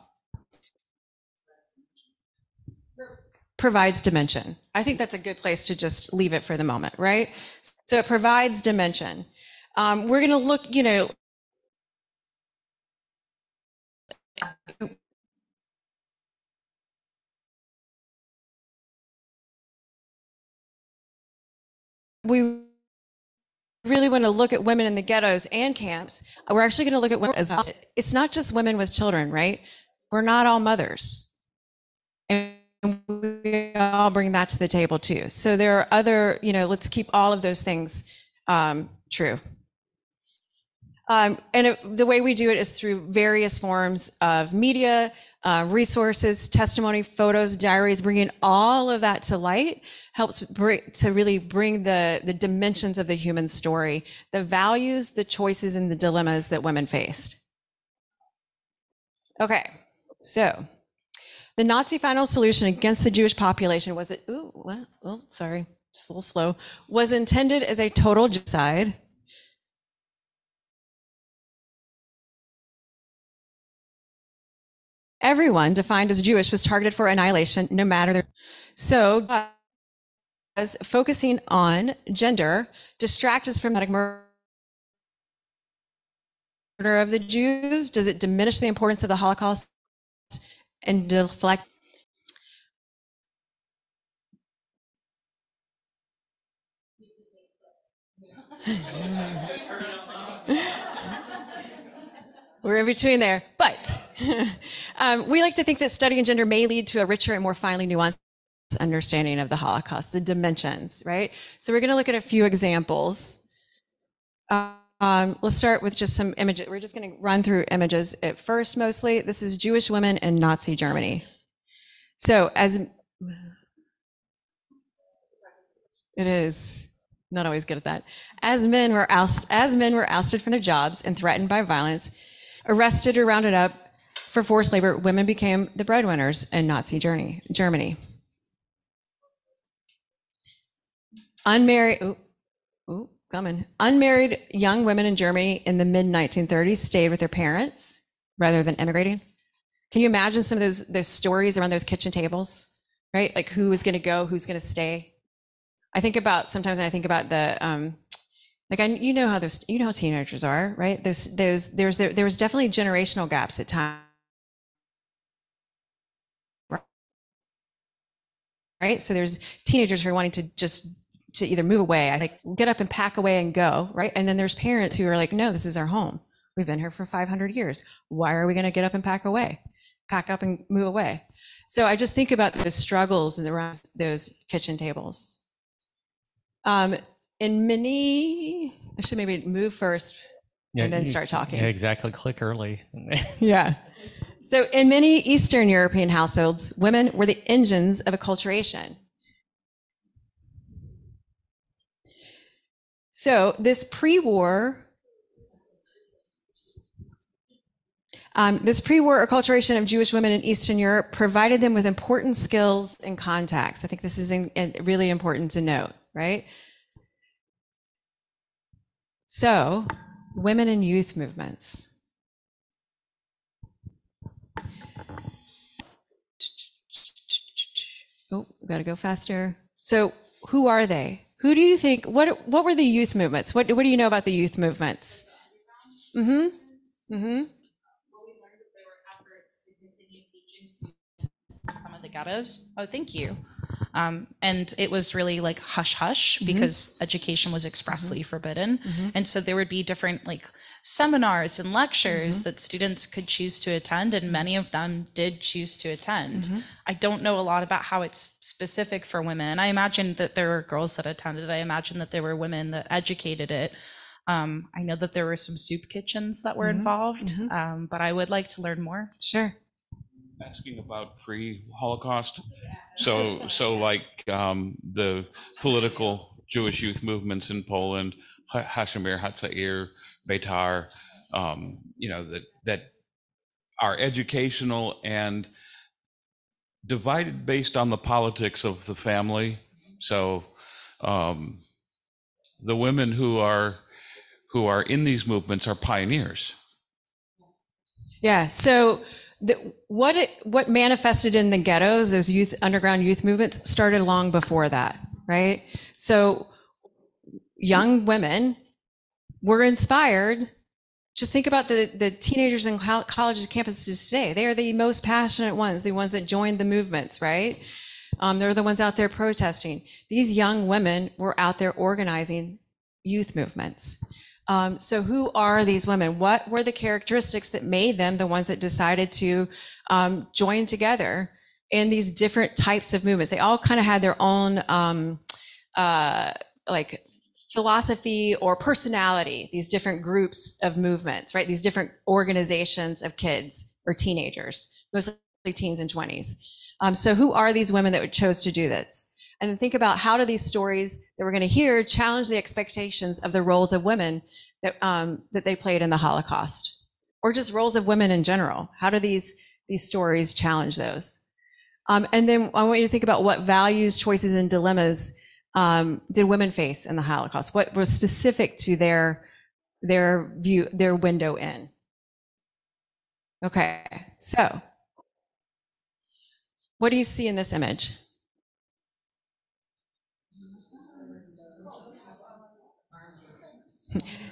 Provides dimension. I think that's a good place to just leave it for the moment, right? So it provides dimension. We're going to look, we really want to look at women in the ghettos and camps. We're actually going to look at women as, it's not just women with children, right? We're not all mothers. And we all bring that to the table too. So there are other, let's keep all of those things true. The way we do it is through various forms of media, resources, testimony, photos, diaries. Bringing all of that to light helps to really bring the dimensions of the human story, the values, the choices, and the dilemmas that women faced. Okay, so the Nazi final solution against the Jewish population was it? Sorry, just a little slow. Was intended as a total genocide. Everyone defined as Jewish was targeted for annihilation, no matter their. So, as focusing on gender distract us from that murder of the Jews? Does it diminish the importance of the Holocaust and deflect? We're in between there, but we like to think that studying gender may lead to a richer and more finely nuanced understanding of the Holocaust, the dimensions, right? So we're going to look at a few examples. Let's start with just some images. We're just going to run through images at first, mostly. This is Jewish women in Nazi Germany. So it is not always good at that. As men were ousted from their jobs and threatened by violence, arrested or rounded up for forced labor, women became the breadwinners in Nazi Germany. Unmarried young women in Germany in the mid-1930s stayed with their parents rather than immigrating. Can you imagine some of those stories around those kitchen tables, right? Like who is going to go, who's going to stay? Sometimes I think about the, you know how teenagers are, right? There was definitely generational gaps at times. Right? So there's teenagers who are wanting to either move away, get up and pack away and go, right? And then there's parents who are like, no, this is our home. We've been here for 500 years. Why are we going to get up and pack up and move away? So I just think about those struggles and around those kitchen tables. I should maybe move first and then start talking. Yeah, exactly. Click early. Yeah. So in many Eastern European households, women were the engines of acculturation. So this pre-war acculturation of Jewish women in Eastern Europe provided them with important skills and contacts. I think this is really important to note, right? So, women in youth movements. Oh, got to go faster. So, who are they? Who do you think? What were the youth movements? What do you know about the youth movements? Mm-hmm. Mm-hmm. Some of the ghettos. Oh, thank you. And it was really like hush hush because education was expressly forbidden. And so there would be different like seminars and lectures that students could choose to attend, and many of them did choose to attend. I don't know a lot about how it's specific for women. I imagine that there were girls that attended. I imagine that there were women that educated it. I know that there were some soup kitchens that were involved, but I would like to learn more. Sure. Asking about pre-Holocaust. So like the political Jewish youth movements in Poland, Hashemir, Hatzair, Beitar, that are educational and divided based on the politics of the family. So the women who are in these movements are pioneers. Yeah. So what manifested in the ghettos, those underground youth movements, started long before that, right? So young women were inspired. Just think about the teenagers in colleges, campuses today. They are the most passionate ones, the ones that joined the movements, right? They're the ones out there protesting. These young women were out there organizing youth movements. So who are these women? What were the characteristics that made them the ones that decided to join together in these different types of movements? They all kind of had their own like philosophy or personality, these different groups of movements, right? These different organizations of kids or teenagers, mostly teens and 20s. So who are these women that chose to do this? And then think about how do these stories that we're going to hear challenge the expectations of the roles of women that they played in the Holocaust, or just roles of women in general? How do these stories challenge those? And then I want you to think about what values, choices, and dilemmas did women face in the Holocaust? What was specific to their view, their window in? Okay, so what do you see in this image?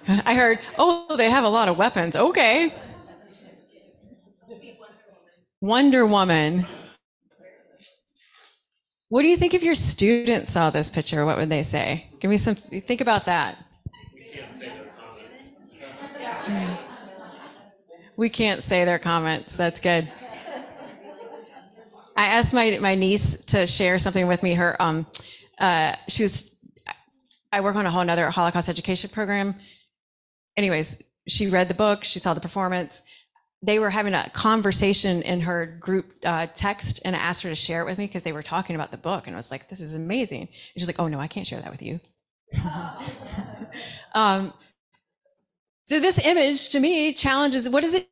I heard, oh, they have a lot of weapons. Okay. Wonder Woman. What do you think if your students saw this picture? What would they say? Give me some, think about that. We can't say their comments. That's good. I asked my niece to share something with me. Her, I work on a whole nother Holocaust education program. Anyways, she read the book, she saw the performance. They were having a conversation in her group text, and I asked her to share it with me because they were talking about the book, and I was like, this is amazing. And she's like, oh no, I can't share that with you. So this image to me challenges, what is it?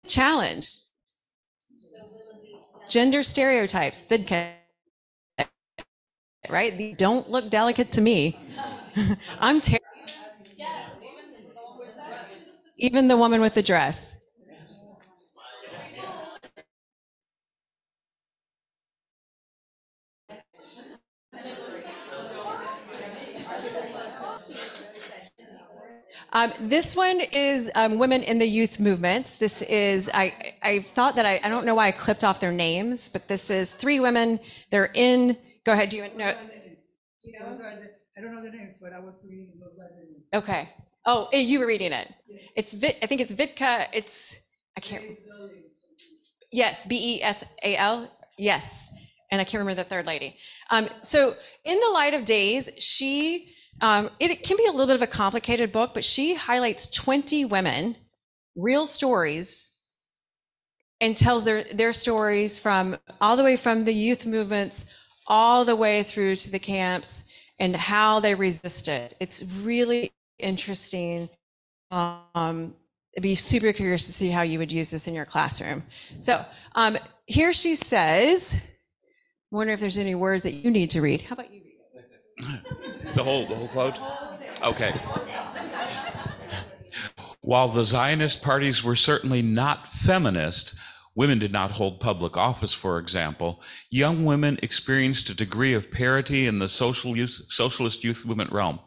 Challenge. Gender stereotypes, right? They don't look delicate to me. I'm terrified. Even the woman with the dress. This one is women in the youth movements. This is, I thought that I don't know why I clipped off their names, but this is 3 women. They're in, go ahead, do you know? I don't know the names, but I was reading the book. Okay. Oh, you were reading it. It's I think it's Vitka. I can't. Yes, Besal. Yes, and I can't remember the third lady. So in the Light of Days, she, it can be a little bit of a complicated book, but she highlights 20 women, real stories, and tells their stories from all the way from the youth movements all the way through to the camps and how they resisted. It's really interesting. I'd be super curious to see how you would use this in your classroom. So here she says, I wonder if there's any words that you need to read. How about you read it? The whole quote? Okay. While the Zionist parties were certainly not feminist, women did not hold public office, for example, young women experienced a degree of parity in the socialist youth movement realm.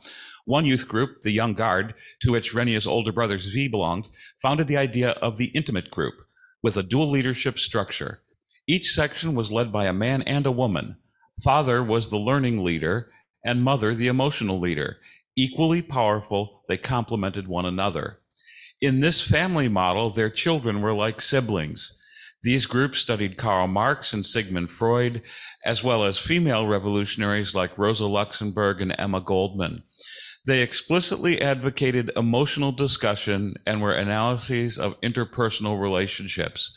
One youth group, the Young Guard, to which Renia's older brother Zvi belonged, founded the idea of the intimate group with a dual leadership structure. Each section was led by a man and a woman. Father was the learning leader and mother the emotional leader. Equally powerful, they complemented one another. In this family model, their children were like siblings. These groups studied Karl Marx and Sigmund Freud, as well as female revolutionaries like Rosa Luxemburg and Emma Goldman. They explicitly advocated emotional discussion and were analyses of interpersonal relationships.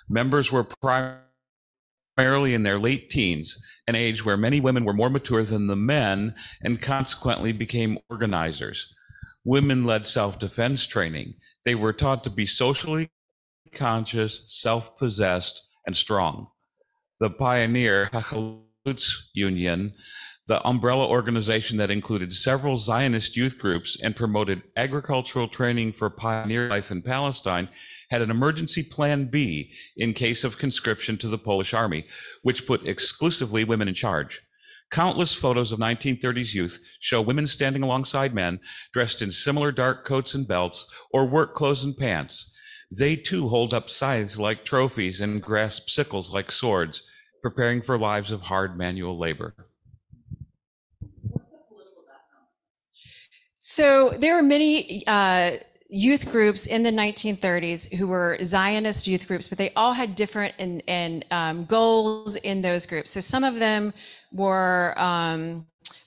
Members were primarily in their late teens, an age where many women were more mature than the men and consequently became organizers. Women led self-defense training. They were taught to be socially conscious, self-possessed, and strong. The pioneer Hachalutz Union, the umbrella organization that included several Zionist youth groups and promoted agricultural training for pioneer life in Palestine, had an emergency plan B in case of conscription to the Polish army, which put exclusively women in charge. Countless photos of 1930s youth show women standing alongside men dressed in similar dark coats and belts or work clothes and pants. They too hold up scythes like trophies and grasp sickles like swords, preparing for lives of hard manual labor. So there were many youth groups in the 1930s who were Zionist youth groups, but they all had different goals in those groups. So some of them were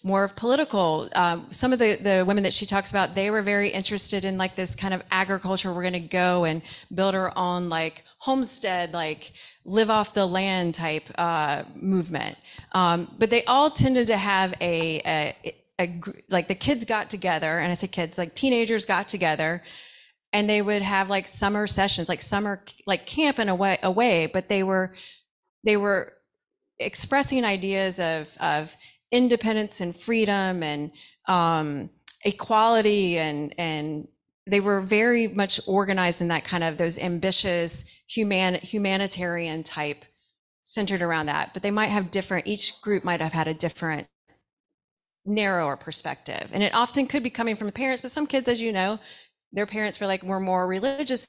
more of political. Some of the women that she talks about, they were very interested in like this kind of agriculture. We're going to go and build our own like homestead, like live off the land type movement. But they all tended to have like the kids got together, and I say kids, like teenagers got together, and they would have like summer sessions, like summer, like camp in a way, but they were expressing ideas of independence and freedom and equality, and they were very much organized in that kind of those ambitious humanitarian type centered around that. But they might have each group might have had a different narrower perspective, and it often could be coming from the parents, but some kids, as you know, their parents were more religious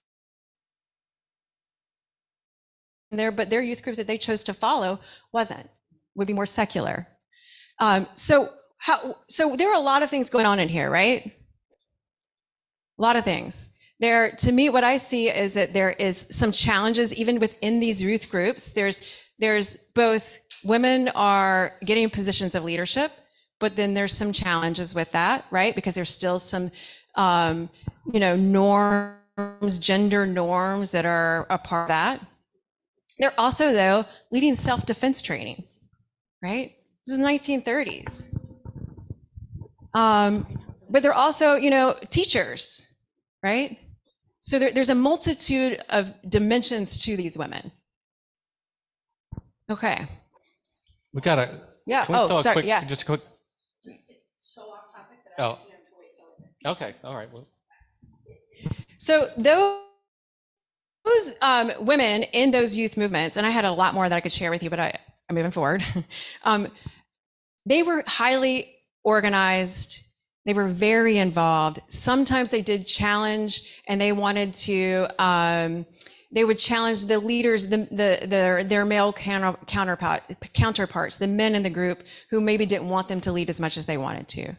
there, but their youth group that they chose to follow would be more secular. So there are a lot of things going on in here, right? A lot of things. There, to me, what I see is that there is some challenges even within these youth groups. There's both women are getting positions of leadership, but then there's some challenges with that, right? Because there's still some, norms, gender norms that are a part of that. They're also, though, leading self-defense training, right? This is the 1930s. But they're also, teachers, right? So there's a multitude of dimensions to these women. Okay. We got to. Yeah. Can we throw a Sorry. quick, Yeah. Just a quick. It's so off topic that Oh. Okay. All right. Well. So those women in those youth movements, and I had a lot more that I could share with you, but I'm moving forward. They were highly organized. They were very involved. Sometimes they did challenge, and they wanted to. They would challenge the leaders, their male counterparts, the men in the group who maybe didn't want them to lead as much as they wanted to.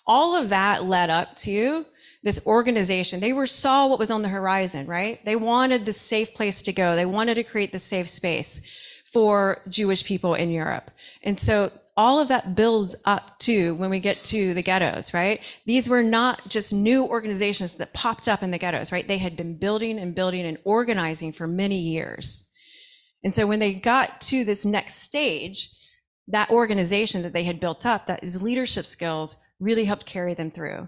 All of that led up to this organization. They saw what was on the horizon, right? They wanted the safe place to go. They wanted to create the safe space for Jewish people in Europe. And so all of that builds up to when we get to the ghettos, right? These were not just new organizations that popped up in the ghettos, right? They had been building and organizing for many years. And so when they got to this next stage, that organization that they had built up, that is leadership skills, really helped carry them through.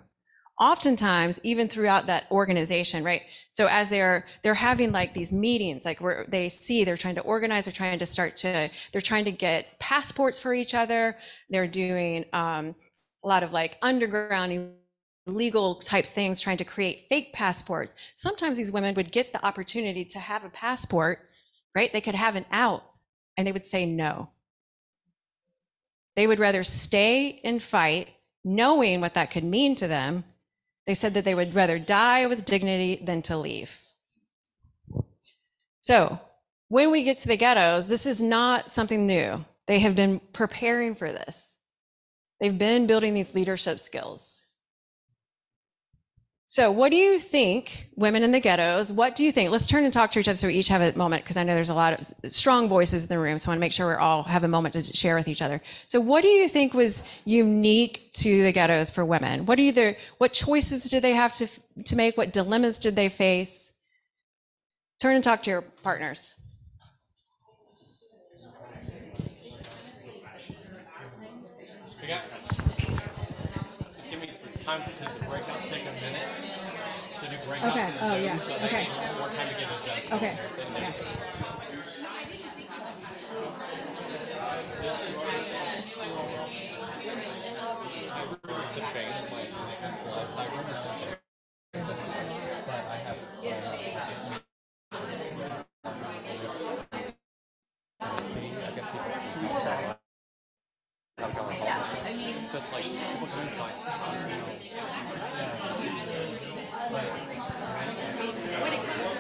Oftentimes, even throughout that organization, right? So as they're having like these meetings, like where they're trying to organize, they're trying to get passports for each other. They're doing a lot of like underground illegal types things, trying to create fake passports. Sometimes these women would get the opportunity to have a passport, right? They could have an out, and they would say no. They would rather stay and fight, knowing what that could mean to them. They said that they would rather die with dignity than to leave. So when we get to the ghettos, this is not something new. They have been preparing for this. They've been building these leadership skills. So what do you think, women in the ghettos, what do you think? Let's turn and talk to each other so we each have a moment, because I know there's a lot of strong voices in the room, so I want to make sure we all have a moment to share with each other. So what do you think was unique to the ghettos for women? What choices did they have to make? What dilemmas did they face? Turn and talk to your partners. Just give me time to do the breakouts. Take a minute to do breakouts. Okay. In the Oh, Zoom, yeah. So they Okay. get more time to get adjusted. Okay. Yeah. This is the bane of my existence. Live is the but I have. See, I've got people in South Carolina. So it's like people come inside. When it comes to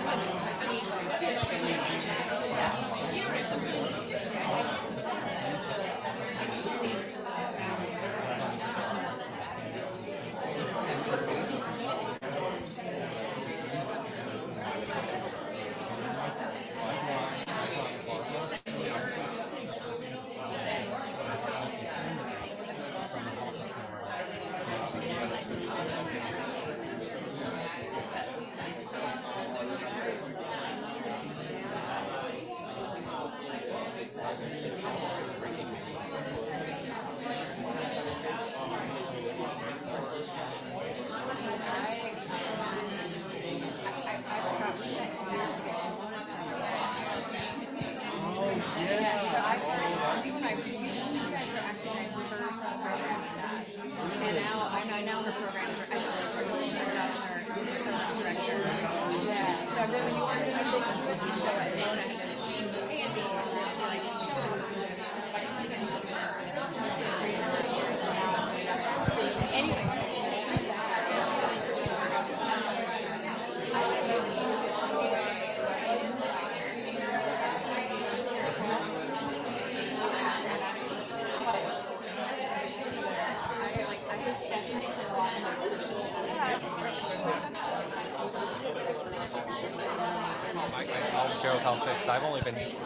Cheryl Kalsik.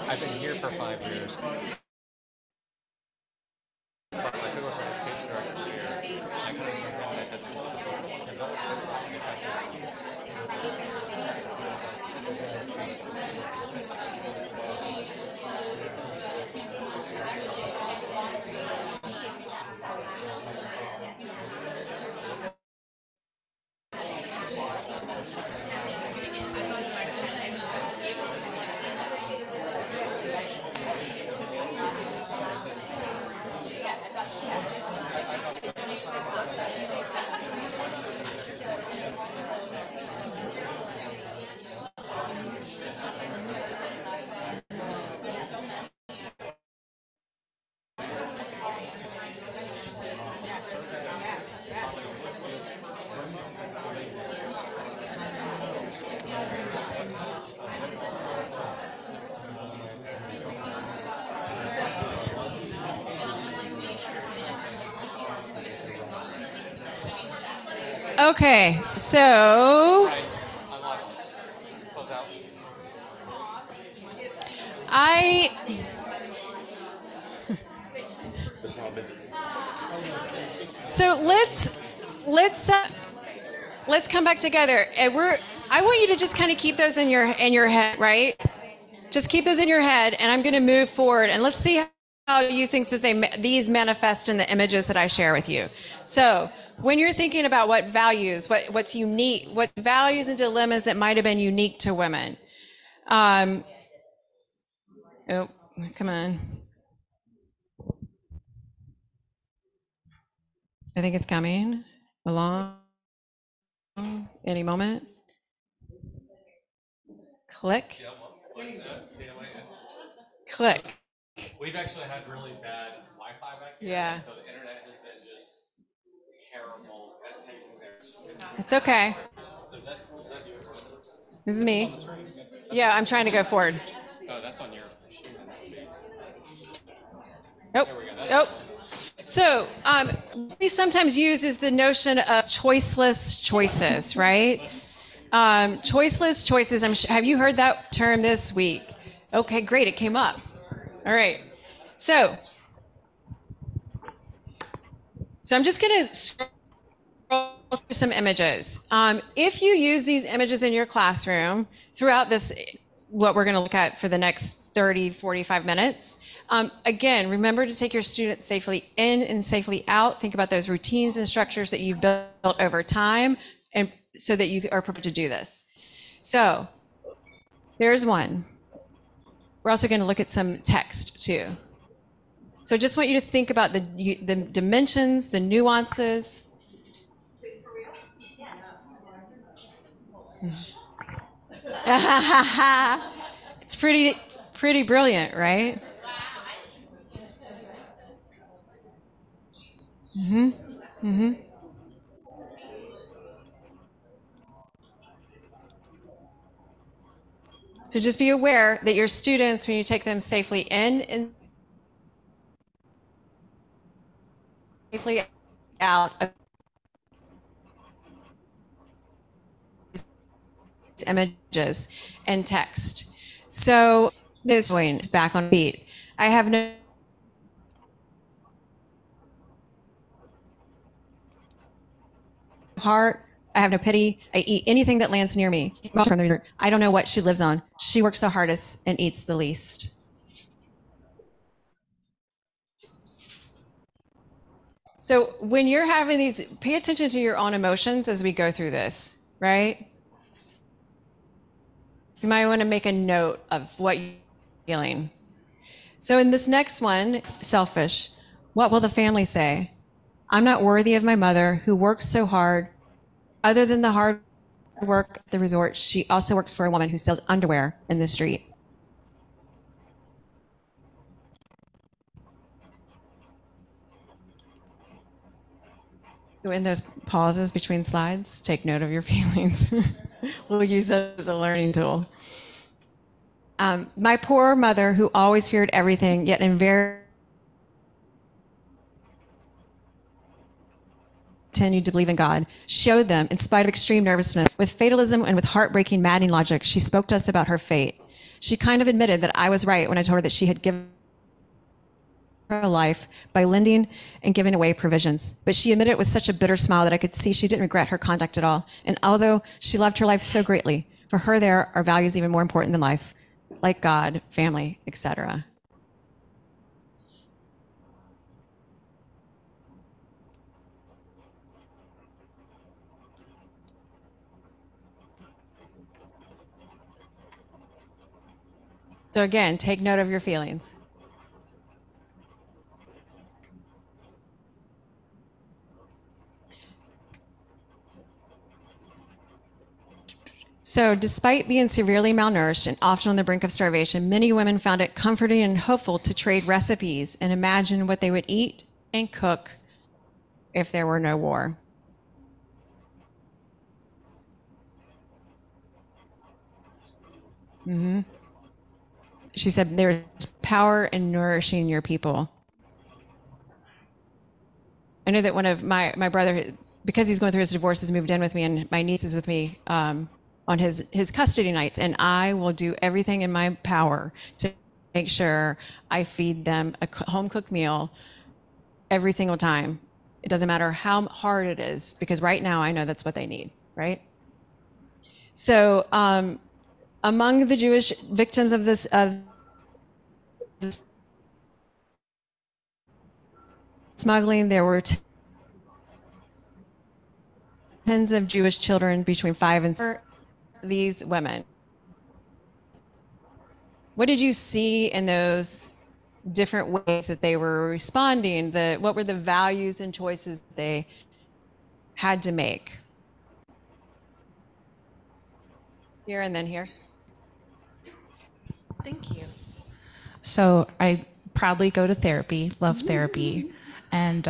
I've been here for 5 years. I took over from education director here. I kind of something I said, Okay, so so let's come back together. And I want you to just kind of keep those in your head, right? Just keep those in your head, and I'm going to move forward, and let's see how you think that these manifest in the images that I share with you. So when you're thinking about what values, what's unique, what values and dilemmas that might have been unique to women. Oh, come on. I think it's coming along any moment. Click. Click. We've actually had really bad Wi-Fi back here. Yeah. So the internet has been just terrible at taking theirs. It's okay. Is that yours? This is me. On the screen? Yeah, I'm trying to go forward. Oh, that's on your machine. Oh. There we go. Oh. So, we sometimes use is the notion of choiceless choices, right? Choiceless choices. Have you heard that term this week? Okay, great. It came up. All right. So I'm just going to scroll through some images. If you use these images in your classroom throughout this, what we're going to look at for the next 30, 45 minutes, again, remember to take your students safely in and safely out. Think about those routines and structures that you've built over time, and so that you are prepared to do this. So there's one. We're also going to look at some text too. So I just want you to think about the dimensions, the nuances. It's pretty brilliant, right? Mm-hmm. Mm-hmm. So just be aware that your students, when you take them safely in and safely out of these images and text. So this is back on beat. I have no heart. I have no pity. I eat anything that lands near me. I don't know what she lives on. She works the hardest and eats the least. So when you're having these, pay attention to your own emotions as we go through this, right? You might want to make a note of what you're feeling. So in this next one, selfish, what will the family say? I'm not worthy of my mother who works so hard. Other than the hard work at the resort, she also works for a woman who sells underwear in the street. So in those pauses between slides, take note of your feelings. We'll use that as a learning tool. My poor mother who always feared everything, yet continued to believe in God, showed them, in spite of extreme nervousness, with fatalism and with heartbreaking, maddening logic, she spoke to us about her fate. She kind of admitted that I was right when I told her that she had given her life by lending and giving away provisions. But she admitted it with such a bitter smile that I could see she didn't regret her conduct at all. And although she loved her life so greatly, for her there are values even more important than life, like God, family, etc. So again, take note of your feelings. So despite being severely malnourished and often on the brink of starvation, many women found it comforting and hopeful to trade recipes and imagine what they would eat and cook if there were no war. Mm-hmm. She said there's power in nourishing your people. I know that one of my brother, because he's going through his divorce, has moved in with me, and my niece is with me on his custody nights, and I will do everything in my power to make sure I feed them a home-cooked meal every single time. It doesn't matter how hard it is, because right now I know that's what they need, right? So among the Jewish victims of this smuggling, there were tens of Jewish children between 5 and 7. These women, what did you see in those different ways that they were responding? What were the values and choices they had to make? Here and then here. Thank you. So I proudly go to therapy, love therapy. And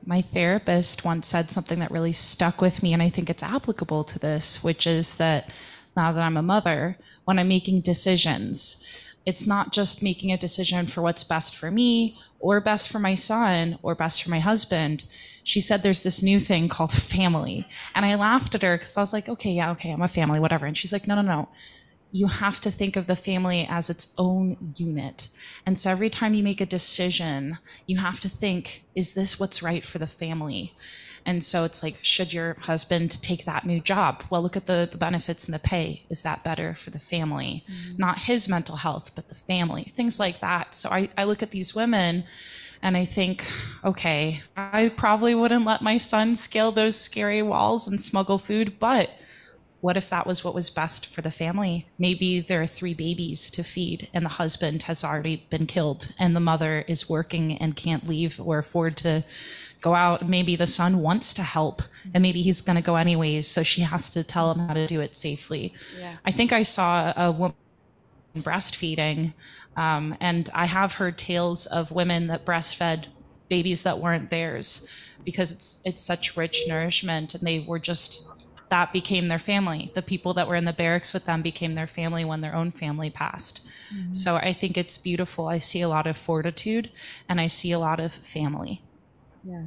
my therapist once said something that really stuck with me, and I think it's applicable to this, which is that now that I'm a mother, when I'm making decisions, it's not just making a decision for what's best for me or best for my son or best for my husband. She said there's this new thing called family. And I laughed at her because I was like, okay, I'm a family, whatever. And she's like, no. You have to think of the family as its own unit. And so every time you make a decision, you have to think, is this what's right for the family? And so it's like, should your husband take that new job? Well, look at the benefits and the pay. Is that better for the family? Mm-hmm. Not his mental health, but the family, things like that. So I look at these women and I think, okay, I probably wouldn't let my son scale those scary walls and smuggle food, but what if that was what was best for the family? Maybe there are 3 babies to feed and the husband has already been killed and the mother is working and can't leave or afford to go out. Maybe the son wants to help and maybe he's going to go anyways, so she has to tell him how to do it safely. Yeah. I think I saw a woman breastfeeding, and I have heard tales of women that breastfed babies that weren't theirs because it's such rich nourishment, and they were just, that became their family. The people that were in the barracks with them became their family when their own family passed. Mm-hmm. So I think it's beautiful. I see a lot of fortitude and I see a lot of family. Yeah.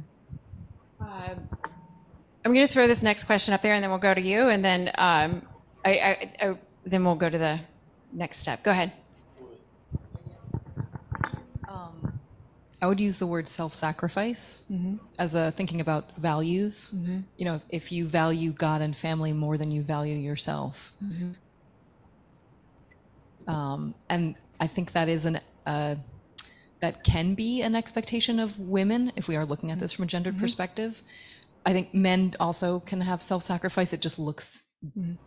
I'm going to throw this next question up there, and then we'll go to you, and then then we'll go to the next step. Go ahead. I would use the word self-sacrifice as a thinking about values. Mm-hmm. You know, if you value God and family more than you value yourself. Mm-hmm. And I think that is that can be an expectation of women if we are looking at this from a gendered perspective. I think men also can have self-sacrifice. It just looks,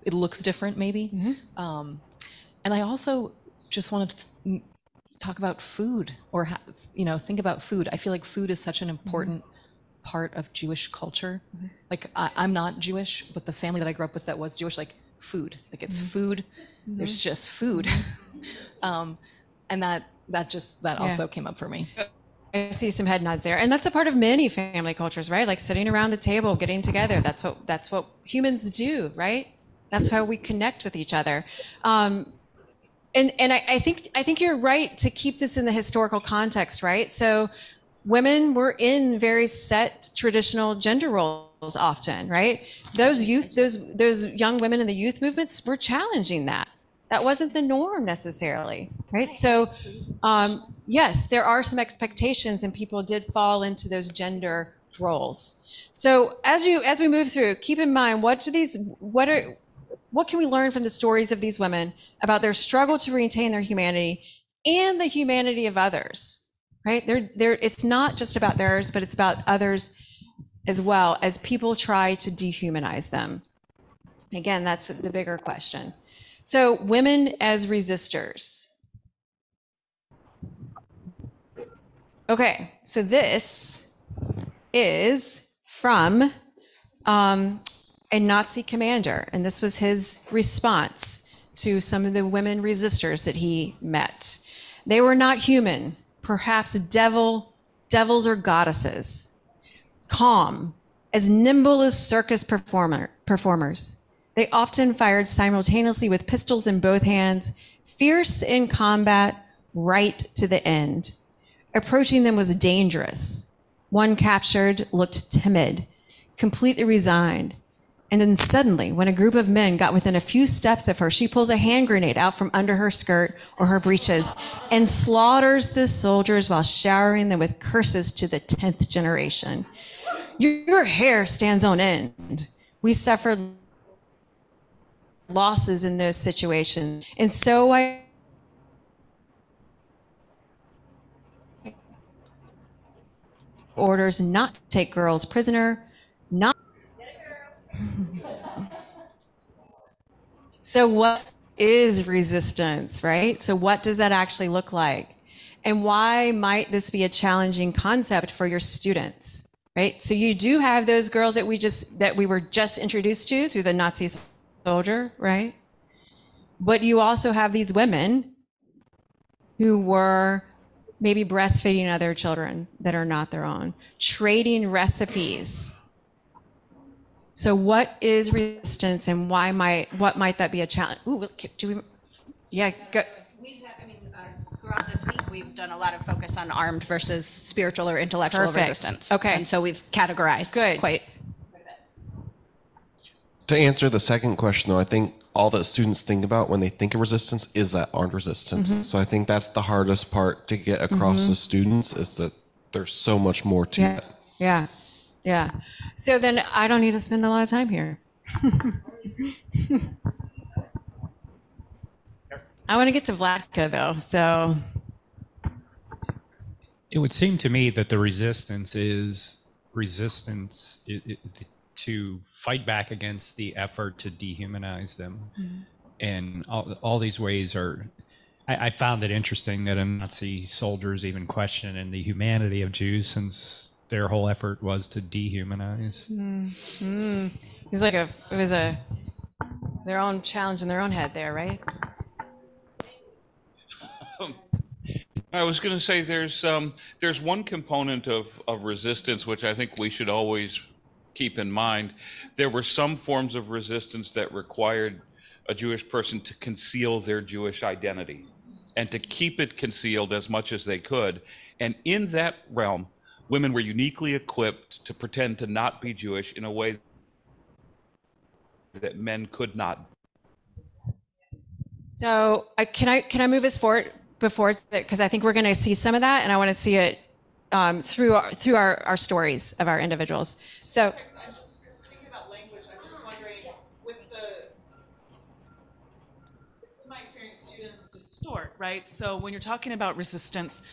it looks different maybe. And I also just wanted to talk about food, or think about food. I feel like food is such an important part of Jewish culture. Like I'm not Jewish, but the family that I grew up with that was Jewish, like food, like it's food. There's just food. And that also came up for me. I see some head nods there, and that's a part of many family cultures, right? Like sitting around the table, getting together. That's what humans do, right? That's how we connect with each other. And I think you're right to keep this in the historical context, right? So women were in very set traditional gender roles often, right? Those young women in the youth movements were challenging that. That wasn't the norm necessarily, right? So, yes, there are some expectations, and people did fall into those gender roles. So, as we move through, keep in mind what can we learn from the stories of these women about their struggle to retain their humanity and the humanity of others, right? It's not just about theirs, but it's about others as well, as people try to dehumanize them. Again, that's the bigger question. So, women as resistors. Okay, so this is from a Nazi commander, and this was his response to some of the women resistors that he met. They were not human, perhaps devils or goddesses, calm, as nimble as circus performers. They often fired simultaneously with pistols in both hands, fierce in combat, right to the end. Approaching them was dangerous. One captured looked timid, completely resigned. And then suddenly, when a group of men got within a few steps of her, she pulls a hand grenade out from under her skirt or her breeches and slaughters the soldiers while showering them with curses to the 10th generation. Your hair stands on end. We suffered losses in those situations. And so I orders not to take girls prisoner, not. So what is resistance, right? So what does that actually look like? And why might this be a challenging concept for your students, right? So you do have those girls that we were just introduced to through the Nazi soldier, right? But you also have these women who were maybe breastfeeding other children that are not their own, trading recipes. So what is resistance, and what might that be a challenge? Ooh, do we? Yeah, go. Throughout this week, we've done a lot of focus on armed versus spiritual or intellectual Perfect. resistance. Okay. And so we've categorized Good. quite. To answer the second question, though, I think all that students think about when they think of resistance is that armed resistance. Mhm. So I think that's the hardest part to get across Mhm. to students, is that there's so much more to Yeah. it. Yeah. Yeah. So then I don't need to spend a lot of time here. I want to get to Vladka though. So It would seem to me that the resistance is resistance to fight back against the effort to dehumanize them. Mhm. And all these ways are, I found it interesting that a Nazi soldiers even questioning the humanity of Jews, since their whole effort was to dehumanize. It's like it was their own challenge in their own head there, right? I was going to say there's one component of resistance which I think we should always keep in mind. There were some forms of resistance that required a Jewish person to conceal their Jewish identity and to keep it concealed as much as they could. And in that realm, women were uniquely equipped to pretend to not be Jewish in a way that men could not. So can I move us forward before, because I think we're going to see some of that, and I want to see it through our stories of our individuals. So. I'm just thinking about language. I'm just wondering, with my experience, students distort, right? So when you're talking about resistance,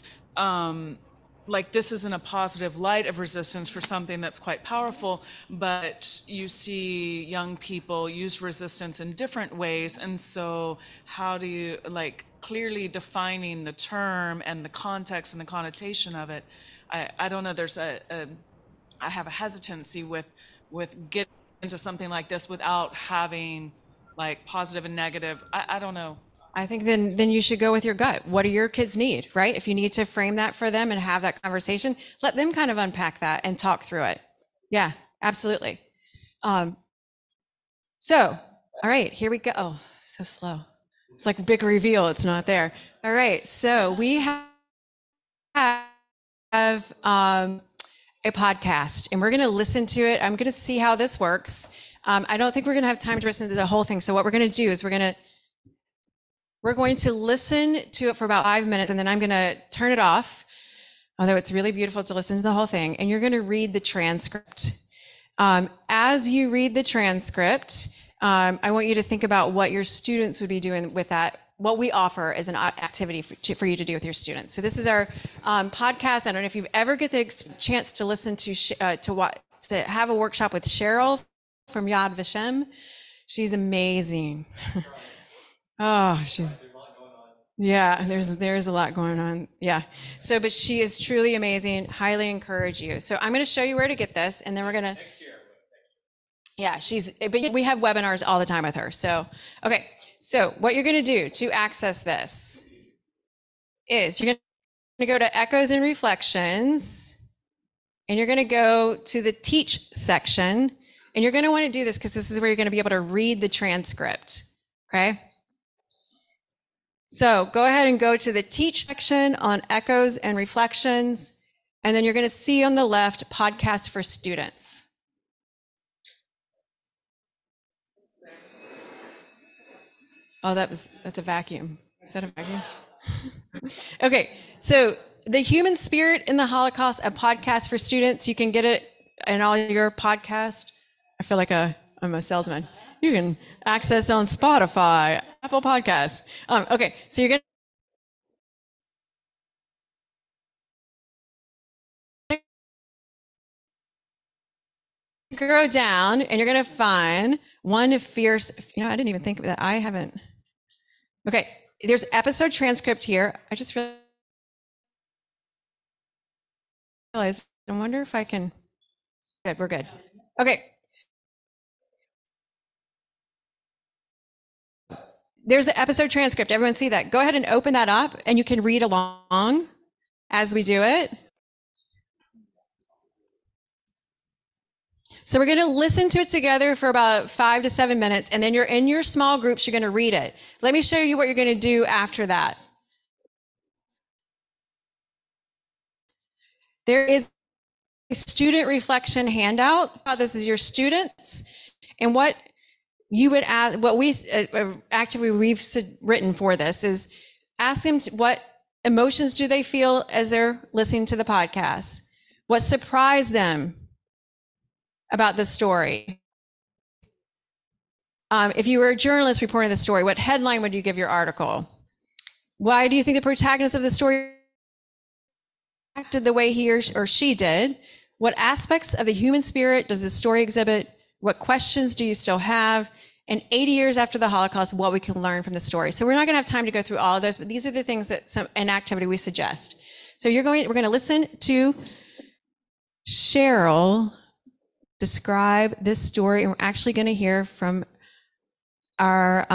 like this isn't a positive light of resistance for something that's quite powerful, but you see young people use resistance in different ways. And so how do you, like, clearly defining the term and the context and the connotation of it? I don't know, there's I have a hesitancy with getting into something like this without having like positive and negative. I don't know. I think then you should go with your gut. What do your kids need, right? If you need to frame that for them and have that conversation, let them kind of unpack that and talk through it. Yeah, absolutely. So, all right, here we go. Oh, so slow. It's like a big reveal. It's not there. All right, so we have a podcast, and we're going to listen to it. I'm going to see how this works. I don't think we're going to have time to listen to the whole thing. So what we're going to do is we're going to We're going to listen to it for about 5 minutes, and then I'm going to turn it off, although it's really beautiful to listen to the whole thing. And you're going to read the transcript. As you read the transcript, I want you to think about what your students would be doing with that, what we offer as an activity for you to do with your students. So this is our podcast. I don't know if you've ever get the chance to listen to have a workshop with Cheryl from Yad Vashem. She's amazing. Oh, there's a lot going on. Yeah. So, but she is truly amazing. Highly encourage you. So I'm going to show you where to get this, and then we're going to, yeah, but we have webinars all the time with her. So, okay. So what you're going to do to access this is you're going to go to Echoes and Reflections, and you're going to go to the Teach section, and you're going to want to do this because this is where you're going to be able to read the transcript. Okay. So go ahead and go to the Teach section on Echoes and Reflections, and then you're going to see on the left Podcast for Students. Oh, that's a vacuum. Is that a vacuum? Okay, so The Human Spirit in the Holocaust, a podcast for students. You can get it in all your podcasts. I feel like I'm a salesman. You can access on Spotify, Apple Podcasts. Okay, so you're going to go down and you're going to find one fierce, I didn't even think of that. I haven't. Okay, there's episode transcript here. I just realized, I wonder if I can, good, we're good. Okay. There's the episode transcript. Everyone see that? Go ahead and open that up and you can read along as we do it. So we're going to listen to it together for about 5 to 7 minutes, and then you're in your small groups, you're going to read it. Let me show you what you're going to do after that. There is a student reflection handout. This is your students, and what you would ask, what we actively we've written for this is ask them what emotions do they feel as they're listening to the podcast? What surprised them about the story? If you were a journalist reporting the story, what headline would you give your article? Why do you think the protagonist of the story acted the way he or she did? What aspects of the human spirit does the story exhibit? What questions do you still have? And 80 years after the Holocaust, what we can learn from the story. So we're not going to have time to go through all of those, but these are the things that an activity we suggest. So we're going to listen to Cheryl describe this story, and we're actually going to hear from our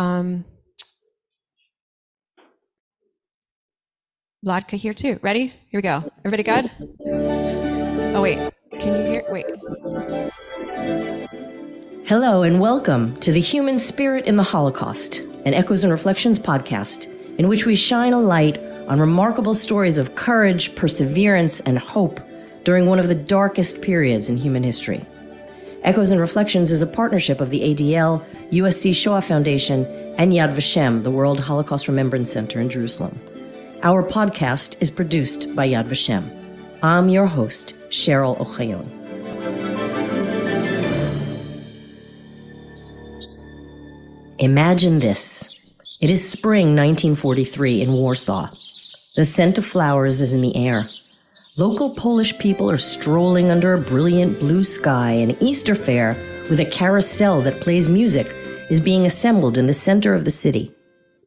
Vladka here too. Ready? Here we go. Everybody good? Oh wait, can you hear? Wait. Hello and welcome to The Human Spirit in the Holocaust, an Echoes and Reflections podcast in which we shine a light on remarkable stories of courage, perseverance, and hope during one of the darkest periods in human history. Echoes and Reflections is a partnership of the ADL, USC Shoah Foundation, and Yad Vashem, the World Holocaust Remembrance Center in Jerusalem. Our podcast is produced by Yad Vashem. I'm your host, Cheryl Ochayon. Imagine this. It is spring 1943 in Warsaw. The scent of flowers is in the air. Local Polish people are strolling under a brilliant blue sky. An Easter fair with a carousel that plays music is being assembled in the center of the city.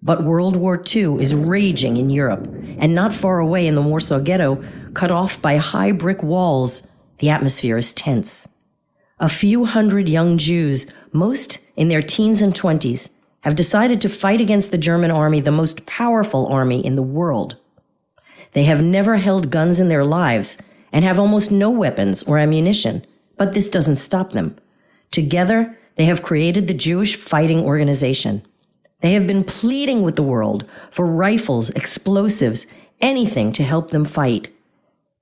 But World War II is raging in Europe, and not far away in the Warsaw Ghetto, cut off by high brick walls, the atmosphere is tense. A few hundred young Jews, most in their teens and 20s, have decided to fight against the German army, the most powerful army in the world. They have never held guns in their lives and have almost no weapons or ammunition, but this doesn't stop them. Together, they have created the Jewish Fighting Organization. They have been pleading with the world for rifles, explosives, anything to help them fight.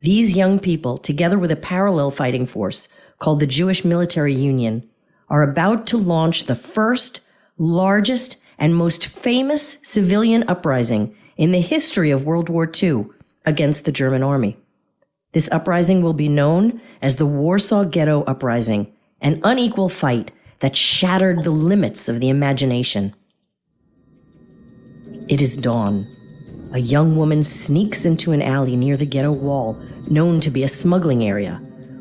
These young people, together with a parallel fighting force called the Jewish Military Union, are about to launch the first, largest, and most famous civilian uprising in the history of World War II against the German army. This uprising will be known as the Warsaw Ghetto Uprising, an unequal fight that shattered the limits of the imagination. It is dawn. A young woman sneaks into an alley near the ghetto wall, known to be a smuggling area,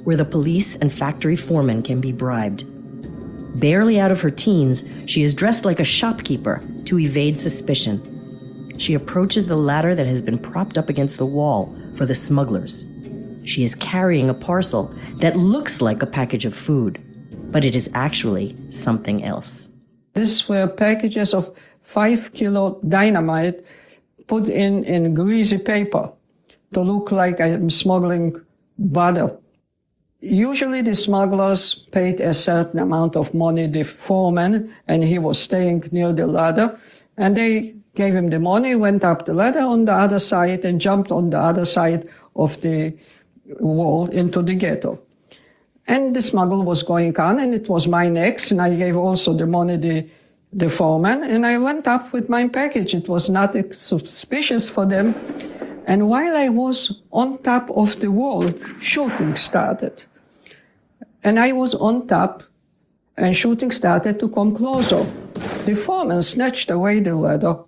where the police and factory foremen can be bribed. Barely out of her teens, she is dressed like a shopkeeper to evade suspicion. She approaches the ladder that has been propped up against the wall for the smugglers. She is carrying a parcel that looks like a package of food, but it is actually something else. These were packages of 5-kilo dynamite put in greasy paper to look like I'm smuggling butter. Usually the smugglers paid a certain amount of money, the foreman, and he was staying near the ladder, and they gave him the money, went up the ladder on the other side and jumped on the other side of the wall into the ghetto. And the smuggle was going on, and it was my next, and I gave also the money the foreman, and I went up with my package. It was not suspicious for them. And while I was on top of the wall, shooting started. And I was on top, and shooting started to come closer. The foreman snatched away the ladder,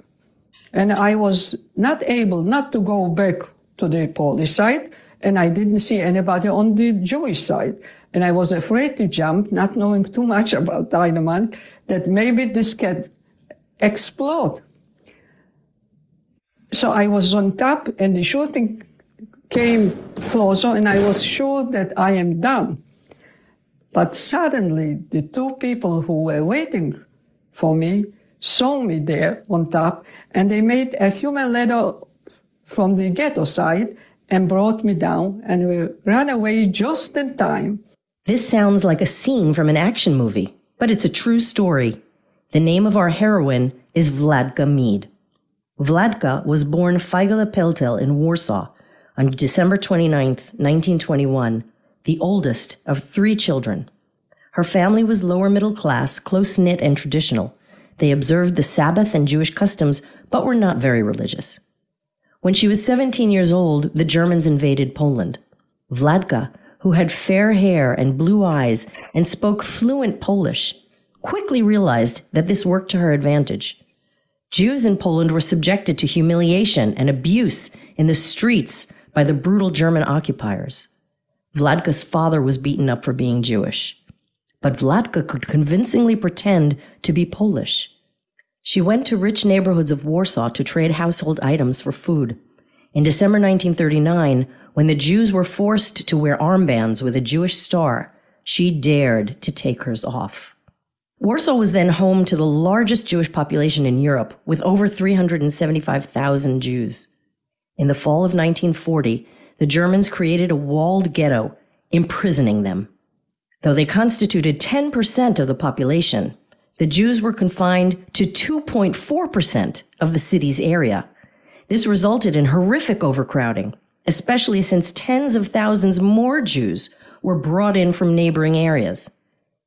and I was not able not to go back to the Polish side, and I didn't see anybody on the Jewish side. And I was afraid to jump, not knowing too much about dynamite, that maybe this can explode. So I was on top, and the shooting came closer, and I was sure that I am done. But suddenly, the two people who were waiting for me saw me there on top, and they made a human ladder from the ghetto side and brought me down, and we ran away just in time. This sounds like a scene from an action movie, but it's a true story. The name of our heroine is Vladka Mead. Vladka was born Figala Peltel in Warsaw on December 29, 1921, the oldest of 3 children. Her family was lower middle class, close-knit and traditional. They observed the Sabbath and Jewish customs, but were not very religious. When she was 17 years old, the Germans invaded Poland. Vladka, who had fair hair and blue eyes and spoke fluent Polish, quickly realized that this worked to her advantage. Jews in Poland were subjected to humiliation and abuse in the streets by the brutal German occupiers. Vladka's father was beaten up for being Jewish, but Vladka could convincingly pretend to be Polish. She went to rich neighborhoods of Warsaw to trade household items for food. In December 1939, when the Jews were forced to wear armbands with a Jewish star, she dared to take hers off. Warsaw was then home to the largest Jewish population in Europe, with over 375,000 Jews. In the fall of 1940, the Germans created a walled ghetto, imprisoning them. Though they constituted 10% of the population, the Jews were confined to 2.4% of the city's area. This resulted in horrific overcrowding, especially since tens of thousands more Jews were brought in from neighboring areas.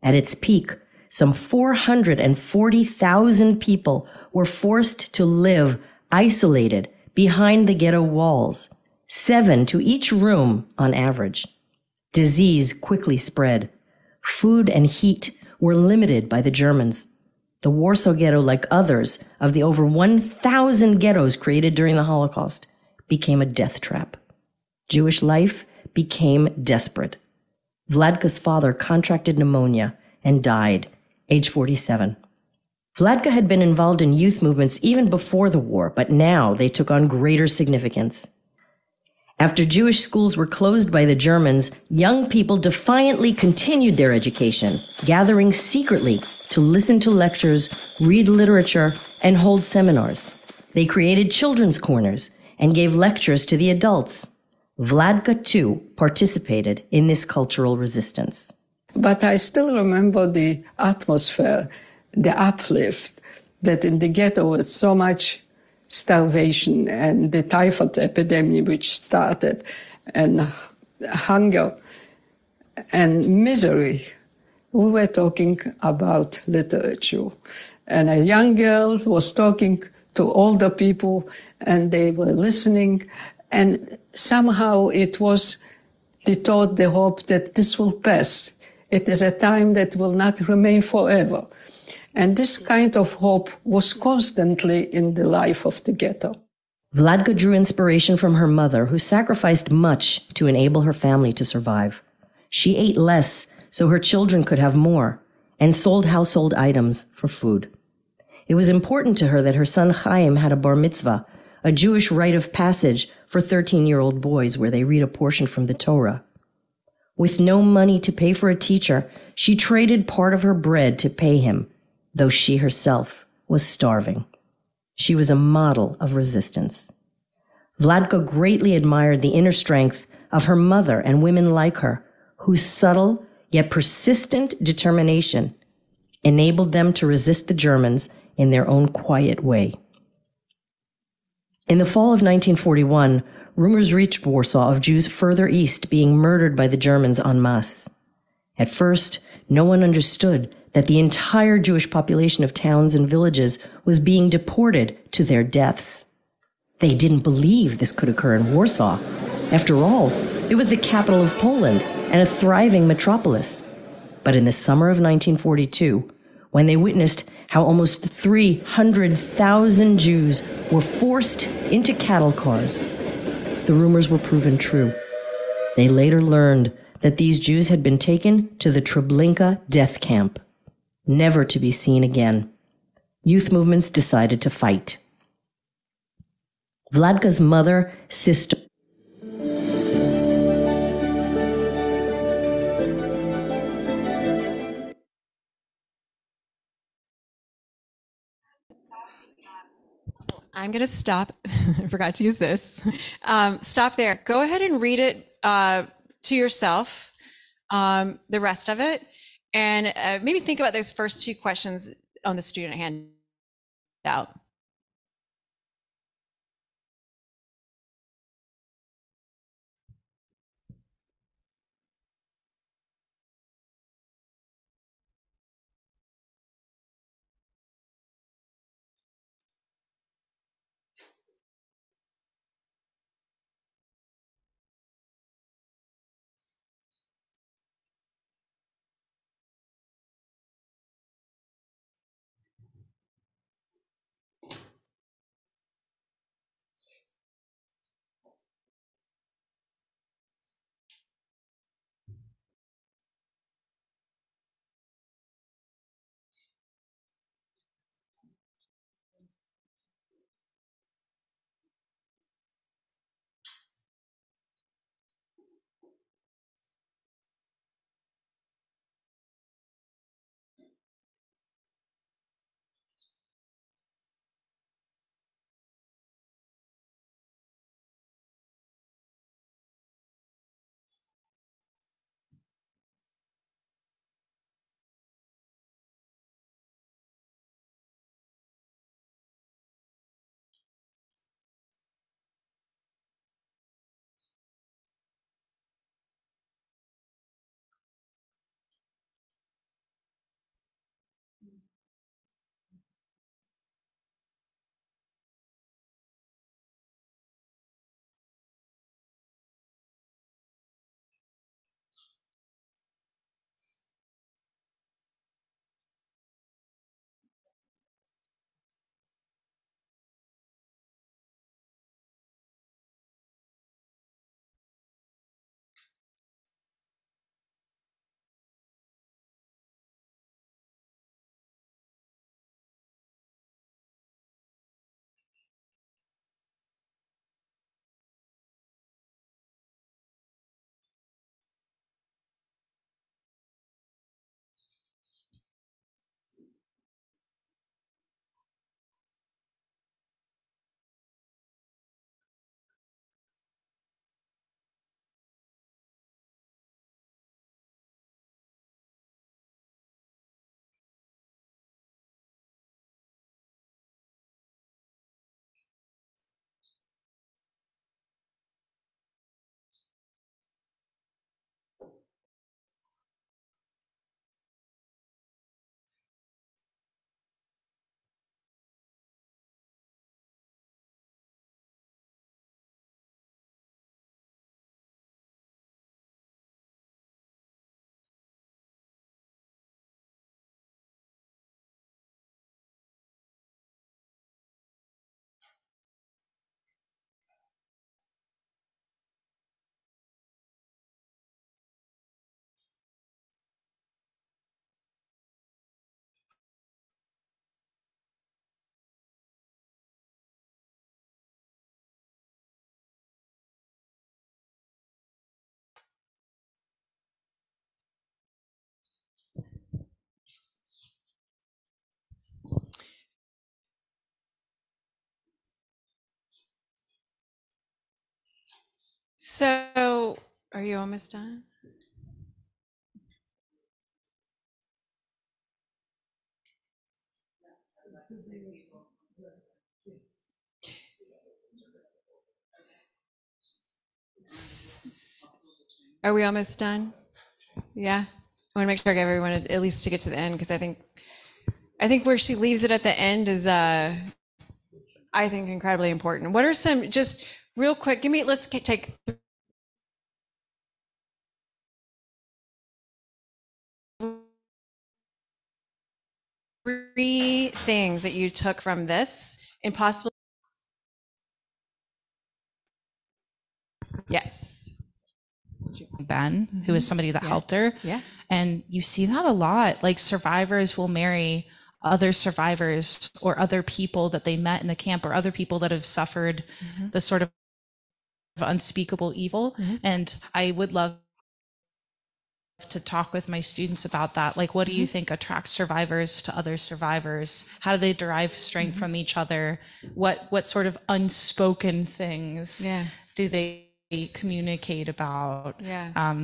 At its peak, some 440,000 people were forced to live isolated behind the ghetto walls, 7 to each room on average. Disease quickly spread. Food and heat were limited by the Germans. The Warsaw Ghetto, like others of the over 1,000 ghettos created during the Holocaust, became a death trap. Jewish life became desperate. Vladka's father contracted pneumonia and died, age 47. Vladka had been involved in youth movements even before the war, but now they took on greater significance. After Jewish schools were closed by the Germans, young people defiantly continued their education, gathering secretly to listen to lectures, read literature, and hold seminars. They created children's corners and gave lectures to the adults. Vladka, too, participated in this cultural resistance. But I still remember the atmosphere, the uplift, that in the ghetto was so much starvation and the typhoid epidemic which started, and hunger and misery. We were talking about literature, And a young girl was talking to older people, and they were listening. And somehow it was the thought, the hope that this will pass. It is a time that will not remain forever. And this kind of hope was constantly in the life of the ghetto. Vladka drew inspiration from her mother, who sacrificed much to enable her family to survive. She ate less so her children could have more, and sold household items for food. It was important to her that her son Chaim had a bar mitzvah, a Jewish rite of passage for 13-year-old boys where they read a portion from the Torah. With no money to pay for a teacher, she traded part of her bread to pay him, though she herself was starving. She was a model of resistance. Vladka greatly admired the inner strength of her mother and women like her, whose subtle yet persistent determination enabled them to resist the Germans in their own quiet way. In the fall of 1941, rumors reached Warsaw of Jews further east being murdered by the Germans en masse. At first, no one understood that the entire Jewish population of towns and villages was being deported to their deaths. They didn't believe this could occur in Warsaw. After all, it was the capital of Poland and a thriving metropolis. But in the summer of 1942, when they witnessed how almost 300,000 Jews were forced into cattle cars, the rumors were proven true. They later learned that these Jews had been taken to the Treblinka death camp, never to be seen again. Youth movements decided to fight. Vladka's mother, sister, I'm going to stop. I forgot to use this. Stop there. Go ahead and read it to yourself, the rest of it, and maybe think about those first two questions on the student handout. So, are you almost done? Are we almost done? Yeah. I want to make sure I get everyone at least to get to the end, because I think where she leaves it at the end is I think incredibly important. What are some, just real quick, let's take three things that you took from this and possibly. Yes. Ben, who is somebody that helped her. Yeah. And you see that a lot. Like survivors will marry other survivors or other people that they met in the camp, or other people that have suffered the sort of unspeakable evil. And I would love to talk with my students about that. Like, what do you think attracts survivors to other survivors? How do they derive strength from each other? What sort of unspoken things do they communicate about?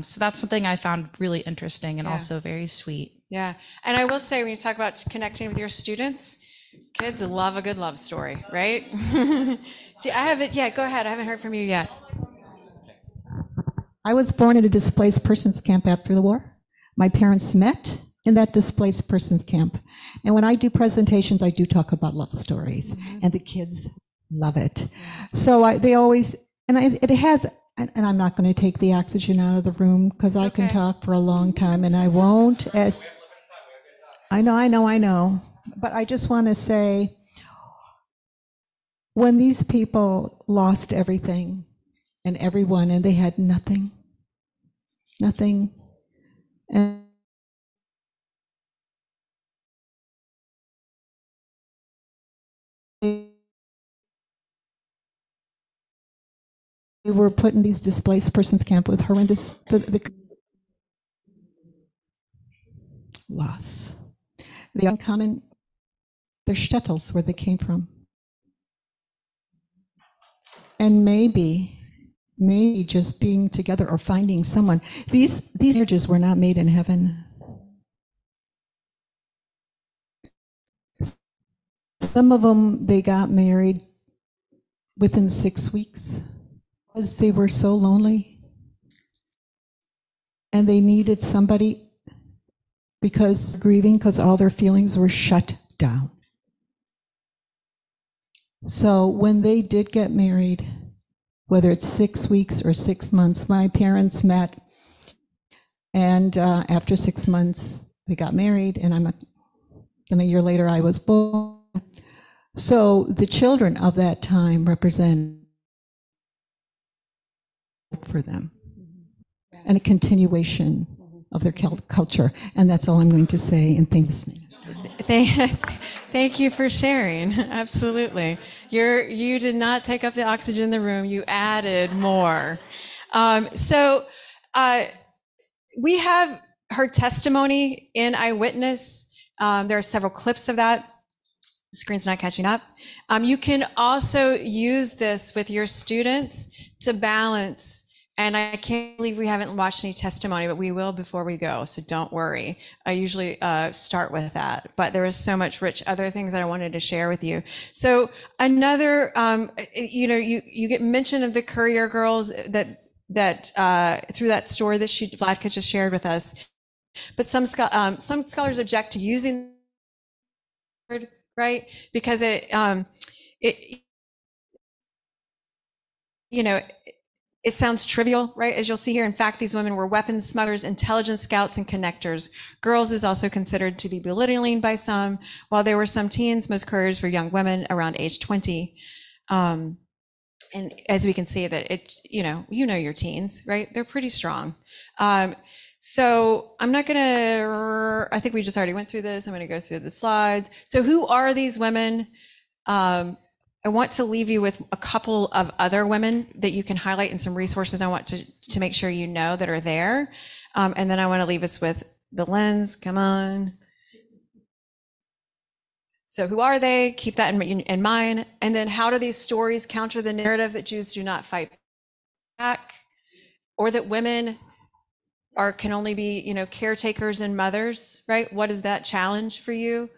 So that's something I found really interesting and also very sweet. Yeah. And I will say, when you talk about connecting with your students, kids love a good love story, right? I haven't, go ahead. I haven't heard from you yet. I was born at a displaced persons camp after the war. My parents met in that displaced persons camp. And when I do presentations, I do talk about love stories, and the kids love it. So they always, it has, and I'm not going to take the oxygen out of the room, because I can talk for a long time, and I won't. I know. But I just want to say, when these people lost everything and everyone, and they had nothing, and they were put in these displaced persons camp with horrendous the loss. The uncommon, their shtetls, where they came from. And maybe just being together or finding someone. These marriages were not made in heaven. Some of them, they got married within 6 weeks because they were so lonely. And they needed somebody grieving, because all their feelings were shut down. So when they did get married, whether it's 6 weeks or 6 months, my parents met, and after 6 months they got married, and a year later I was born. So the children of that time represent for them, and a continuation of their culture. And that's all I'm going to say, and thanks. Thank you for sharing. Absolutely. You did not take up the oxygen in the room. You added more. So we have her testimony in Eyewitness. There are several clips of that. The screen's not catching up. You can also use this with your students to balance. And I can't believe we haven't watched any testimony, but we will before we go, so don't worry. I usually start with that, but there was so much rich other things that I wanted to share with you. So another, you get mention of the Courier girls that through that story that Vladka just shared with us, but some scholars object to using the word, right? Because it sounds trivial, right? As you'll see here, in fact, these women were weapons smugglers, intelligence scouts, and connectors. Girls is also considered to be belittling by some. While there were some teens, most couriers were young women around age 20. And as we can see that you know your teens, right? They're pretty strong. So I'm not gonna, I think we just already went through this. I'm gonna go through the slides. So who are these women? I want to leave you with a couple of other women that you can highlight and some resources I want to make sure you know that are there. And then I want to leave us with the lens. Come on. So who are they? Keep that in mind. And then how do these stories counter the narrative that Jews do not fight back? or that women can only be, caretakers and mothers, right? What is that challenge for you?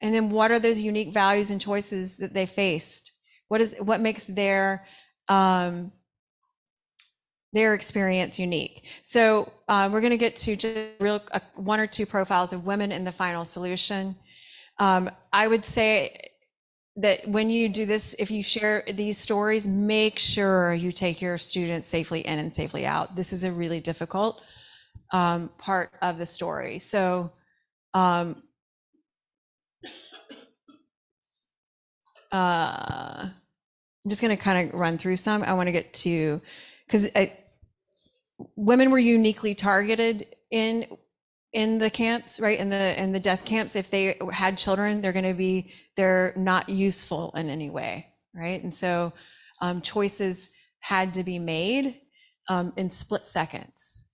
And then what are those unique values and choices that they faced? What makes their experience unique? So we're going to get to just one or two profiles of women in the final solution. I would say that when you do this, if you share these stories, make sure you take your students safely in and safely out. This is a really difficult part of the story. So I'm just going to kind of run through some. I want to get to, because women were uniquely targeted in the camps, right? In the death camps. If they had children, they're not useful in any way, right? And so choices had to be made in split seconds.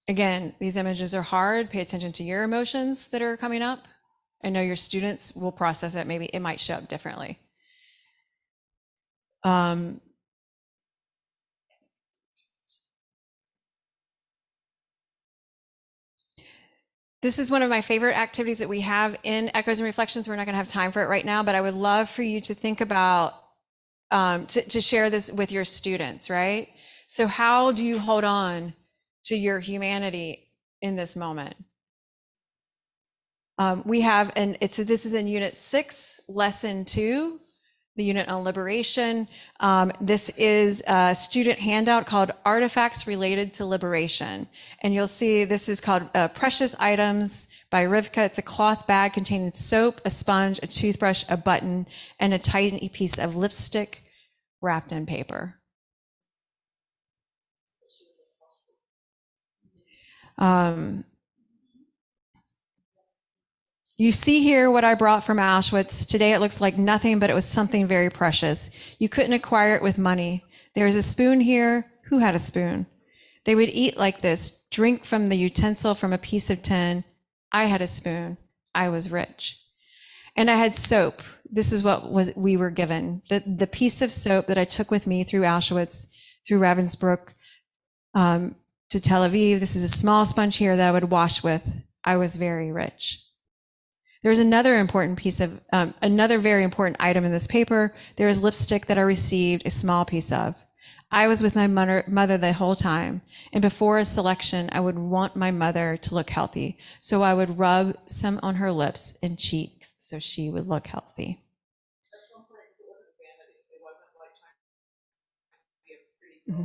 Again, these images are hard. Pay attention to your emotions that are coming up. I know your students will process it. Maybe it might show up differently. This is one of my favorite activities that we have in Echoes and Reflections. We're not going to have time for it right now, but I would love for you to think about, to share this with your students, right? So how do you hold on to your humanity in this moment? We have, this is in Unit 6, Lesson 2, the unit on liberation. This is a student handout called Artifacts Related to Liberation. And you'll see this is called Precious Items by Rivka. It's a cloth bag containing soap, a sponge, a toothbrush, a button, and a tiny piece of lipstick wrapped in paper. You see here what I brought from Auschwitz. Today it looks like nothing, but it was something very precious. You couldn't acquire it with money. There's a spoon here. Who had a spoon? They would eat like this, drink from the utensil from a piece of tin. I had a spoon. I was rich. And I had soap. This is what we were given. The piece of soap that I took with me through Auschwitz, through Ravensbrück, to Tel Aviv. This is a small sponge here that I would wash with. I was very rich. There's another important piece of, another very important item in this paper. There is lipstick that I received a small piece of. I was with my mother the whole time. And before a selection, I would want my mother to look healthy. So I would rub some on her lips and cheeks so she would look healthy. Mm-hmm.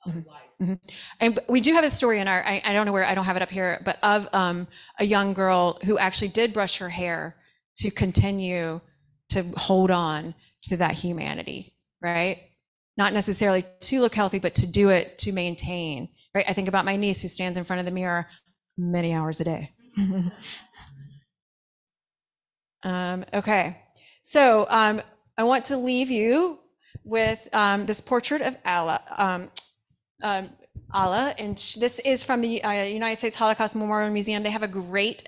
Mm-hmm. And we do have a story in our, I don't know where, I don't have it up here, but of a young girl who actually did brush her hair to continue to hold on to that humanity, right? Not necessarily to look healthy, but to do it to maintain, right? I think about my niece who stands in front of the mirror many hours a day. Okay, so I want to leave you with this portrait of Allah. Allah, and this is from the United States Holocaust Memorial Museum. They have a great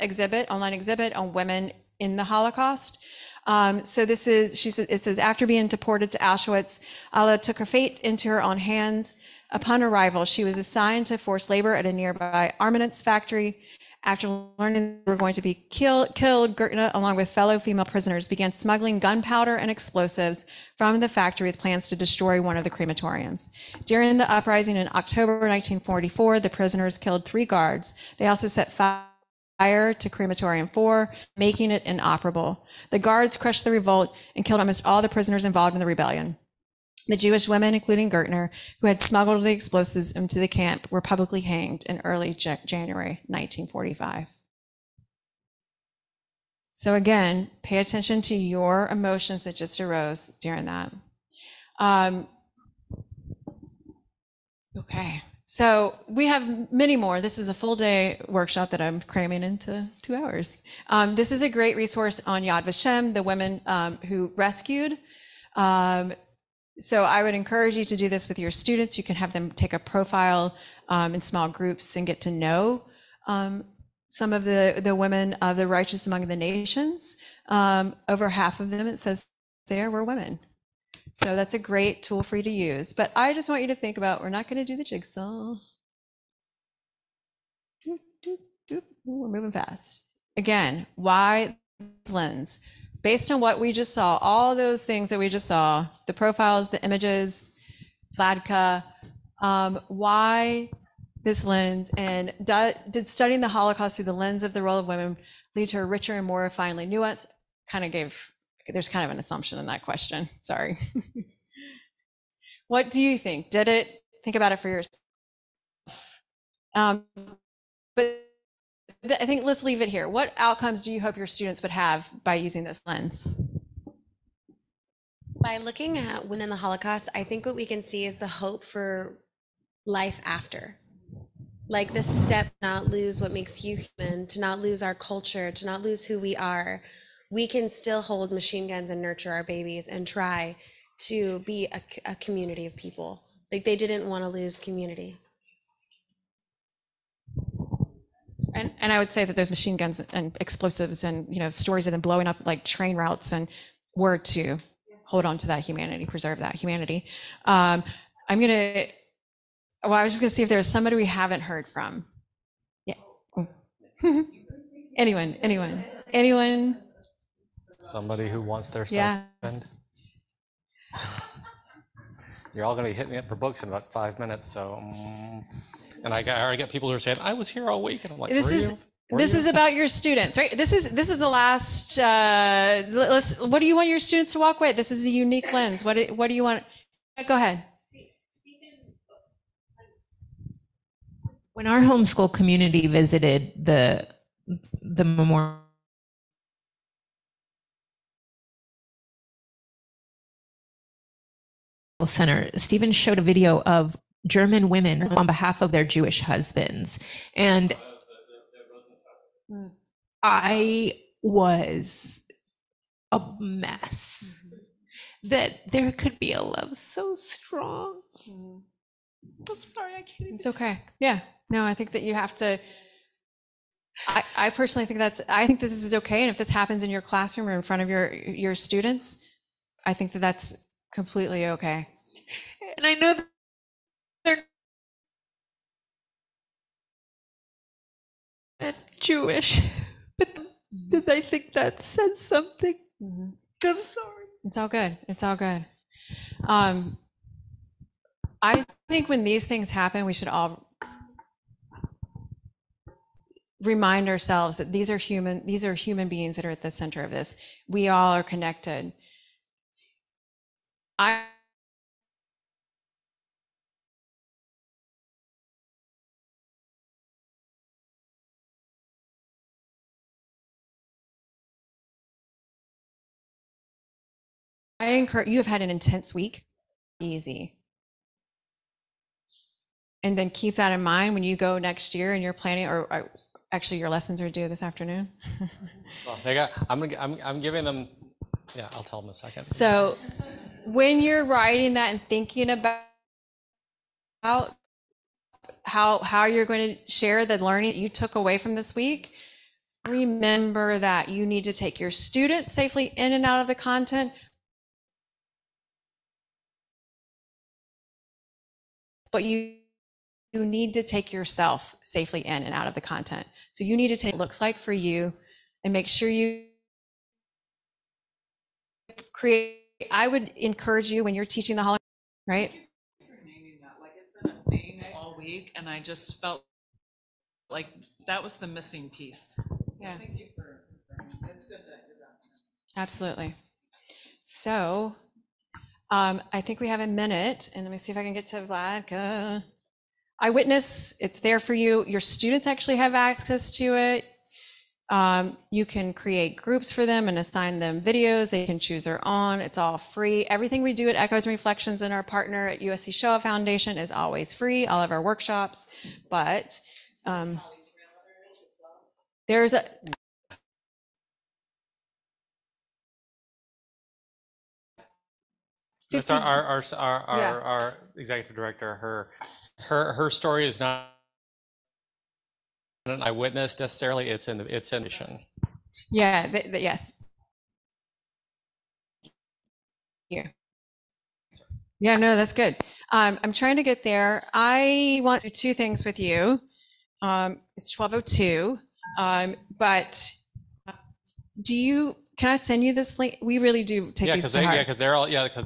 online exhibit on women in the Holocaust. So this is, it says, after being deported to Auschwitz, Allah took her fate into her own hands. Upon arrival, she was assigned to forced labor at a nearby armaments factory. After learning they were going to be killed, Gertner, along with fellow female prisoners, began smuggling gunpowder and explosives from the factory with plans to destroy one of the crematoriums. During the uprising in October 1944, the prisoners killed 3 guards. They also set fire to Crematorium 4, making it inoperable. The guards crushed the revolt and killed almost all the prisoners involved in the rebellion. The Jewish women, including Gertner, who had smuggled the explosives into the camp, were publicly hanged in early January 1945. So again, pay attention to your emotions that just arose during that. Okay, so we have many more. This is a full day workshop that I'm cramming into 2 hours. This is a great resource on Yad Vashem, the women who rescued. So I would encourage you to do this with your students. You can have them take a profile in small groups and get to know some of the women of the righteous among the nations. Over half of them, it says there were women. So that's a great tool for you to use. But I just want you to think about, we're not going to do the jigsaw. Doop, doop, doop. We're moving fast. Again, why lens? Based on what we just saw, all those things that we just saw, the profiles, the images, Vladka, why this lens? And did studying the Holocaust through the lens of the role of women lead to a richer and more finely nuanced? There's kind of an assumption in that question. Sorry. What do you think? Did it? Think about it for yourself. But I think let's leave it here. What outcomes do you hope your students would have by using this lens? By looking at women in the Holocaust, I think what we can see is the hope for life after. Like the step, not lose what makes you human, to not lose our culture, to not lose who we are. We can still hold machine guns and nurture our babies and try to be a community of people. Like they didn't want to lose community. And I would say that there's machine guns and explosives and, stories of them blowing up like train routes, and we're to hold on to that humanity, preserve that humanity. I was just gonna see if there's somebody we haven't heard from. Yeah. Anyone? Somebody who wants their Yeah. stipend. You're all going to be hitting me up for books in about 5 minutes. So, and I already get people who are saying, "I was here all week," and I'm like, This is about your students, right? This is the last. What do you want your students to walk away? This is a unique lens. What do you want? Go ahead. When our homeschool community visited the memorial center, Stephen showed a video of German women on behalf of their Jewish husbands. And I was a mess. That there could be a love so strong. I'm sorry, I can't. It's okay. Yeah. No, I think that you have to. I personally think I think that this is okay. And if this happens in your classroom or in front of your students, I think that that's completely okay. And I know that they're Jewish, but I think that says something. I'm sorry. It's all good. It's all good. I think when these things happen, we should all remind ourselves that these are human beings that are at the center of this. We all are connected. I encourage you have had an intense week. Easy. And then keep that in mind when you go next year and you're planning, or actually your lessons are due this afternoon. Well, they got. I'm giving them. Yeah, I'll tell them in a second. So when you're writing that and thinking about how you're going to share the learning that you took away from this week, remember that you need to take your students safely in and out of the content, but you need to take yourself safely in and out of the content. So you need to take what it looks like for you and make sure you create. I would encourage you when you're teaching the Holocaust, right? Like it's been a thing all week, and I just felt like that was the missing piece. Yeah. So thank you for it's good that you're done. Absolutely. So I think we have a minute, and let me see if I can get to Vladka. Eyewitness, it's there for you. Your students actually have access to it. You can create groups for them and assign them videos. They can choose their own. It's all free. Everything we do at Echoes and Reflections and our partner at USC Shoah Foundation is always free, all of our workshops. But there's a... That's our executive director. Her story is not an eyewitness necessarily. It's in the mission. Yeah. Yes. you. Yeah, no, that's good. I'm trying to get there. I want to do two things with you. It's 12:02, but can I send you this link? We really do take these to heart. because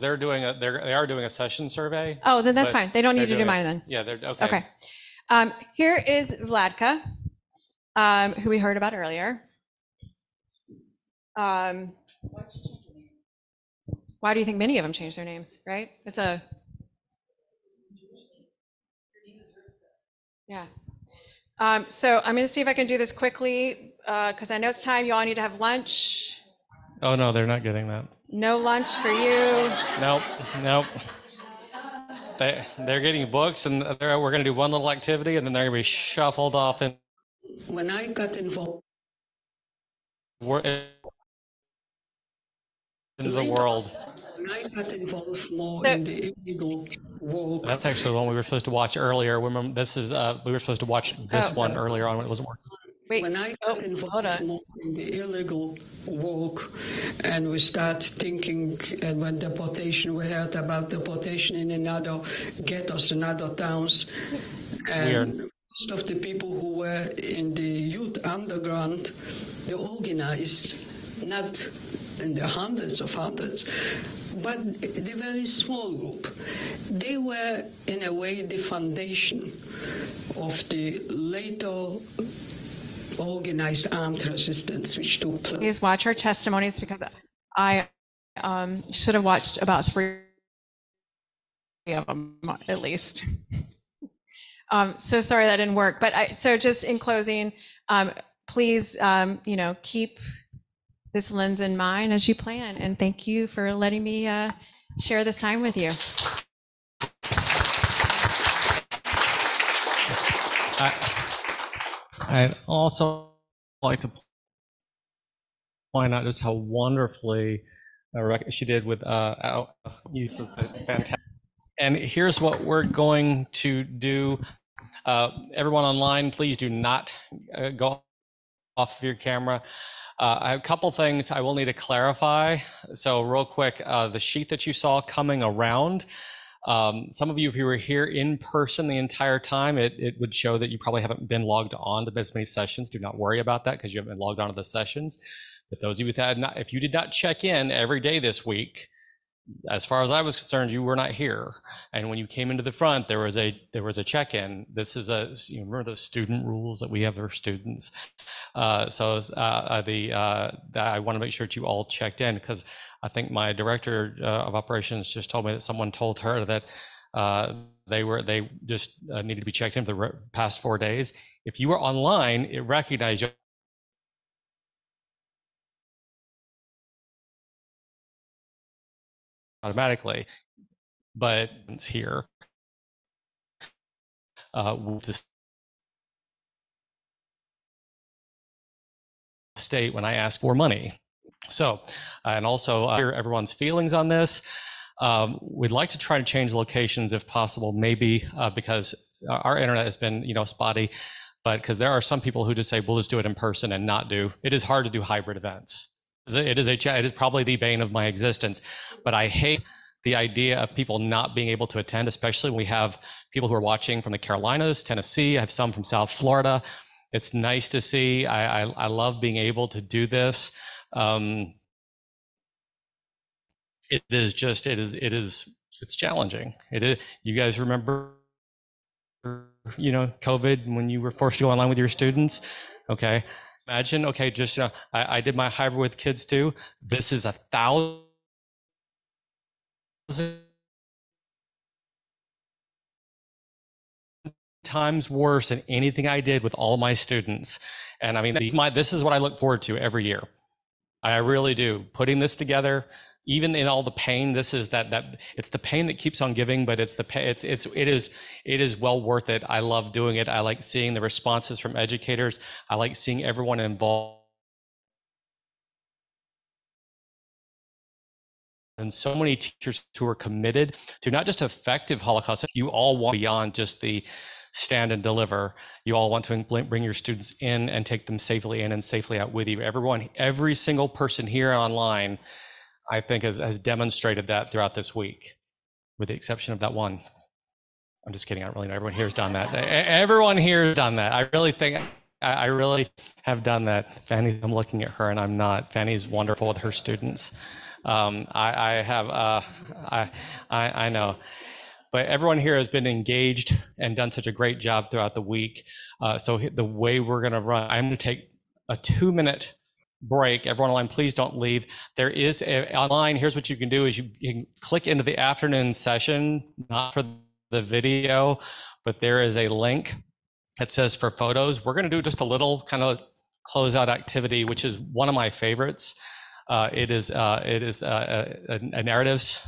they're doing they are doing a session survey. Oh, then that's but fine. They don't need they're to do doing mine then. Yeah, they're okay. Okay. Here is Vladka, who we heard about earlier. Why do you think many of them changed their names, right? Yeah. So I'm going to see if I can do this quickly because I know it's time. You all need to have lunch. Oh no, they're not getting that. No lunch for you. Nope. They're getting books, and we're going to do one little activity, and then they're going to be shuffled off in. When I got involved into the world. When I got involved more in the illegal work. That's actually the one we were supposed to watch earlier. Remember, this is we were supposed to watch this one earlier on when it wasn't working. When I got involved more in the illegal work, and we start thinking, and when deportation, we heard about deportation in another ghettos and other towns, and most of the people who were in the youth underground, they organized, not in the hundreds, but the very small group. They were, in a way, the foundation of the later organized armed resistance which took place. Please watch our testimonies because I should have watched about 3 of them at least. So sorry that didn't work, but so just in closing, please, keep this lens in mind as you plan, and thank you for letting me share this time with you. I'd also like to point out just how wonderfully she did with use of the fantastic. And here's what we're going to do. Everyone online, please do not go off of your camera. I have a couple things I will need to clarify. So real quick, the sheet that you saw coming around, some of you, if you were here in person the entire time, it would show that you probably haven't been logged on to this many sessions. Do not worry about that because you haven't been logged on to the sessions. But those of you that if you did not check in every day this week, as far as I was concerned, you were not here. And when you came into the front, there was a check-in. This is remember the student rules that we have for students. I want to make sure that you all checked in because I think my director of operations just told me that someone told her that they just needed to be checked in for the past 4 days. If you were online, it recognized you. Automatically, but it's here with the state when I ask for money. So, and also hear everyone's feelings on this. We'd like to try to change locations if possible, maybe because our internet has been, spotty, but because there are some people who just say, we'll just do it in person and not do. It is hard to do hybrid events. It is probably the bane of my existence, but I hate the idea of people not being able to attend, especially when we have people who are watching from the Carolinas, Tennessee. I have some from South Florida. It's nice to see. I love being able to do this. It's challenging. It is. You guys remember, COVID when you were forced to go online with your students? Okay. Imagine, okay, just, I did my hybrid with kids too. This is 1,000 times worse than anything I did with all my students. And I mean, this is what I look forward to every year. I really do. Putting this together, even in all the pain, this is that it's the pain that keeps on giving, but it is well worth it. I love doing it. I like seeing the responses from educators. I like seeing everyone involved. And so many teachers who are committed to not just effective Holocaust, you all want beyond just the stand and deliver. You all want to bring your students in and take them safely in and safely out with you. Every single person here online, I think has demonstrated that throughout this week, with the exception of that one. I'm just kidding. I don't really know. Everyone here has done that. Everyone here has done that. I really think I really have done that. Fanny, I'm looking at her and I'm not. Fanny's wonderful with her students. I know. But everyone here has been engaged and done such a great job throughout the week. So the way we're going to run, I'm going to take a 2-minute break. Everyone online, please don't leave. There is online. Here's what you can do: is you can click into the afternoon session, not for the video, but there is a link that says for photos. We're going to do just a little kind of closeout activity, which is one of my favorites. It is a narratives,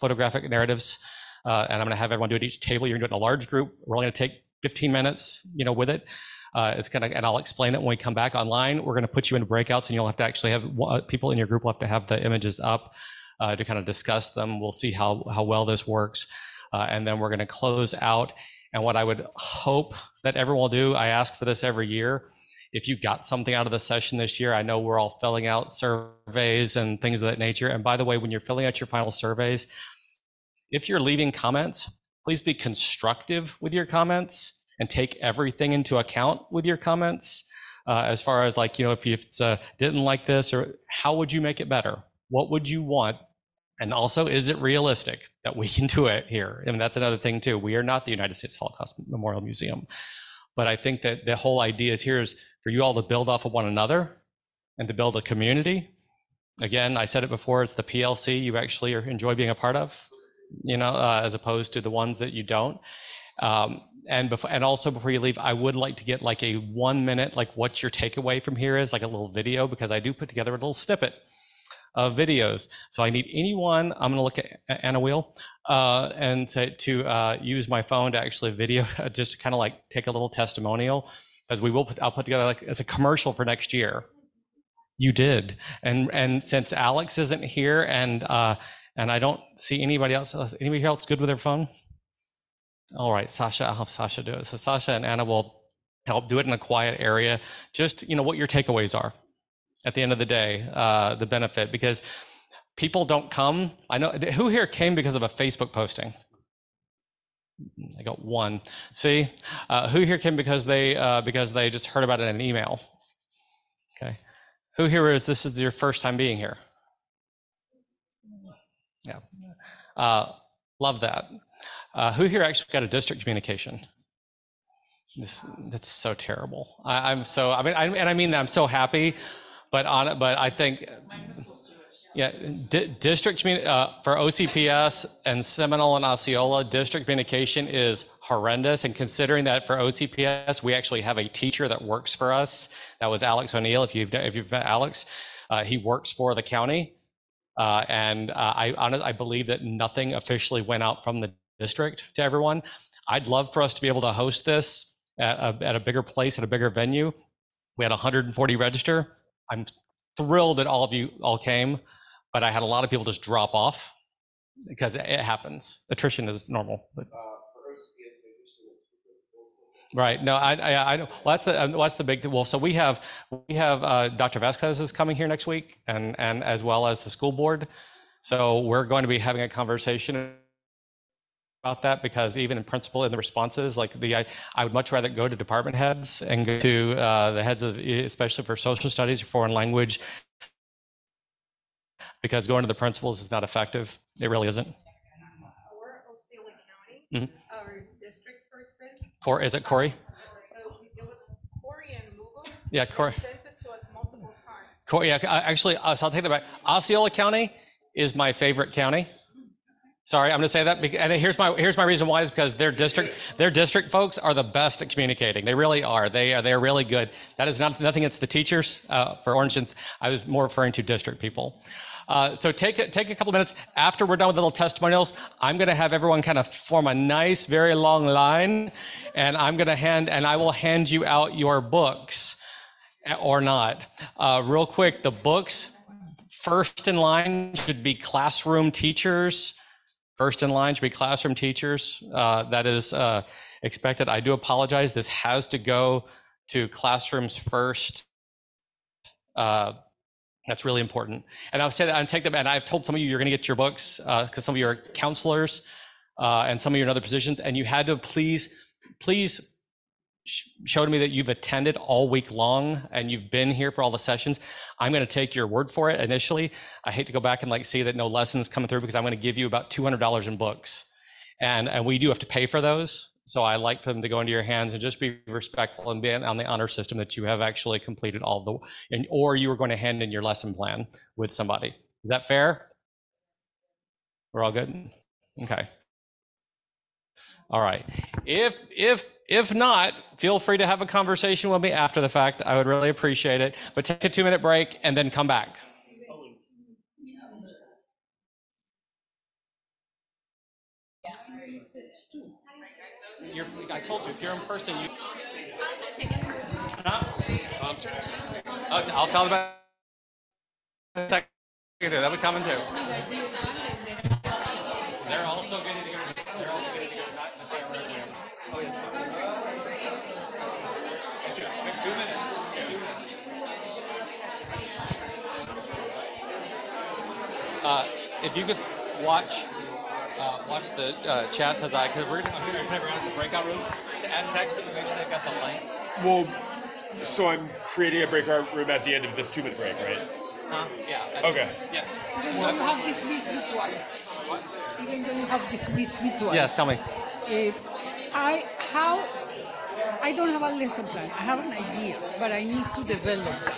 photographic narratives. And I'm going to have everyone do it at each table. You're going to do it in a large group. We're only going to take 15 minutes, with it. It's going to, and I'll explain it when we come back online. We're going to put you into breakouts, and you'll have to actually have people in your group will have to have the images up to kind of discuss them. We'll see how well this works, and then we're going to close out. And what I would hope that everyone will do, I ask for this every year. If you got something out of the session this year, I know we're all filling out surveys and things of that nature. And by the way, when you're filling out your final surveys, if you're leaving comments, please be constructive with your comments and take everything into account with your comments. As far as if it's didn't like this, or how would you make it better? What would you want? And also, is it realistic that we can do it here? And that's another thing too. We are not the United States Holocaust Memorial Museum. But I think that the whole idea is here is for you all to build off of one another and to build a community. Again, I said it before, it's the PLC you actually enjoy being a part of, as opposed to the ones that you don't. And also before you leave, I would like to get like a 1 minute, like what your takeaway from here is, like a little video, because I do put together a little snippet of videos. So I need anyone, I'm gonna look at Anna Wheel, and to use my phone to actually video, just to kind of like take a little testimonial, as I'll put together like it's a commercial for next year. You did, and since Alex isn't here, and I don't see anybody else good with their phone? All right, Sasha, I'll have Sasha do it. So Sasha and Anna will help do it in a quiet area. Just, what your takeaways are at the end of the day, the benefit, because people don't come. I know, who here came because of a Facebook posting? I got one. See, who here came because they just heard about it in an email? Okay. Who here this is your first time being here? Yeah. Love that. Who here actually got a district communication? That's so terrible. I mean that I'm so happy, but I think, district for OCPS and Seminole and Osceola, district communication is horrendous. And considering that for OCPS, we actually have a teacher that works for us. That was Alex O'Neill. If you've met Alex, he works for the county. I believe that nothing officially went out from the district to everyone. I'd love for us to be able to host this at a bigger place, at a bigger venue. We had 140 register. I'm thrilled that all of you all came, but I had a lot of people just drop off because it happens. Attrition is normal. But. Right. No, I know. Well, that's the big. Well, so we have Dr. Vasquez is coming here next week, and as well as the school board. So we're going to be having a conversation about that, because even in principle in the responses, I would much rather go to department heads and go to the heads of, especially for social studies or foreign language, because going to the principals is not effective. It really isn't. Our Osceola County, our district person. Is it Corey? It was Corey and Mugo. Yeah, Corey. Sent it to us multiple times. Corey, yeah, actually, so I'll take that back. Osceola County is my favorite county. Sorry, I'm going to say that, and here's my reason why, is because their district folks are the best at communicating. They really are. They are really good. That is nothing against the teachers for Orange. I was more referring to district people. So take a couple of minutes after we're done with the little testimonials. I'm going to have everyone kind of form a nice, very long line, and I will hand you out your books, or not. Real quick, the books first in line should be classroom teachers. First in line should be classroom teachers. That is expected. I do apologize. This has to go to classrooms first That's really important. And I'll say that and take them. And I've told some of you you're going to get your books because some of you are counselors and some of you are in other positions. And you had to please show to me that you've attended all week long and you've been here for all the sessions. I'm going to take your word for it initially. I hate to go back and like see that no lessons coming through because I'm going to give you about $200 in books. And we do have to pay for those. So I like them to go into your hands and just be respectful and be on the honor system that you have actually completed all the, or you were going to hand in your lesson plan with somebody. Is that fair? We're all good? Okay. All right. If not, feel free to have a conversation with me after the fact. I would really appreciate it. But take a 2-minute break and then come back. I told you, if you're in person, you. I'll tell them about. That would come in too. They're also getting to go. They're also getting to go. Not the fire room. Oh, yeah, it's fine. 2 minutes. 2 minutes. If you could watch the chats as because we're going to play around in the breakout rooms to add text and make sure they've got the link. Well, so I'm creating a breakout room at the end of this 2-minute break, right? Yeah. Okay. Yes. Even though you have dismissed me twice. What? Even though you have dismissed me twice. Yes, tell me. I don't have a lesson plan. I have an idea, but I need to develop it.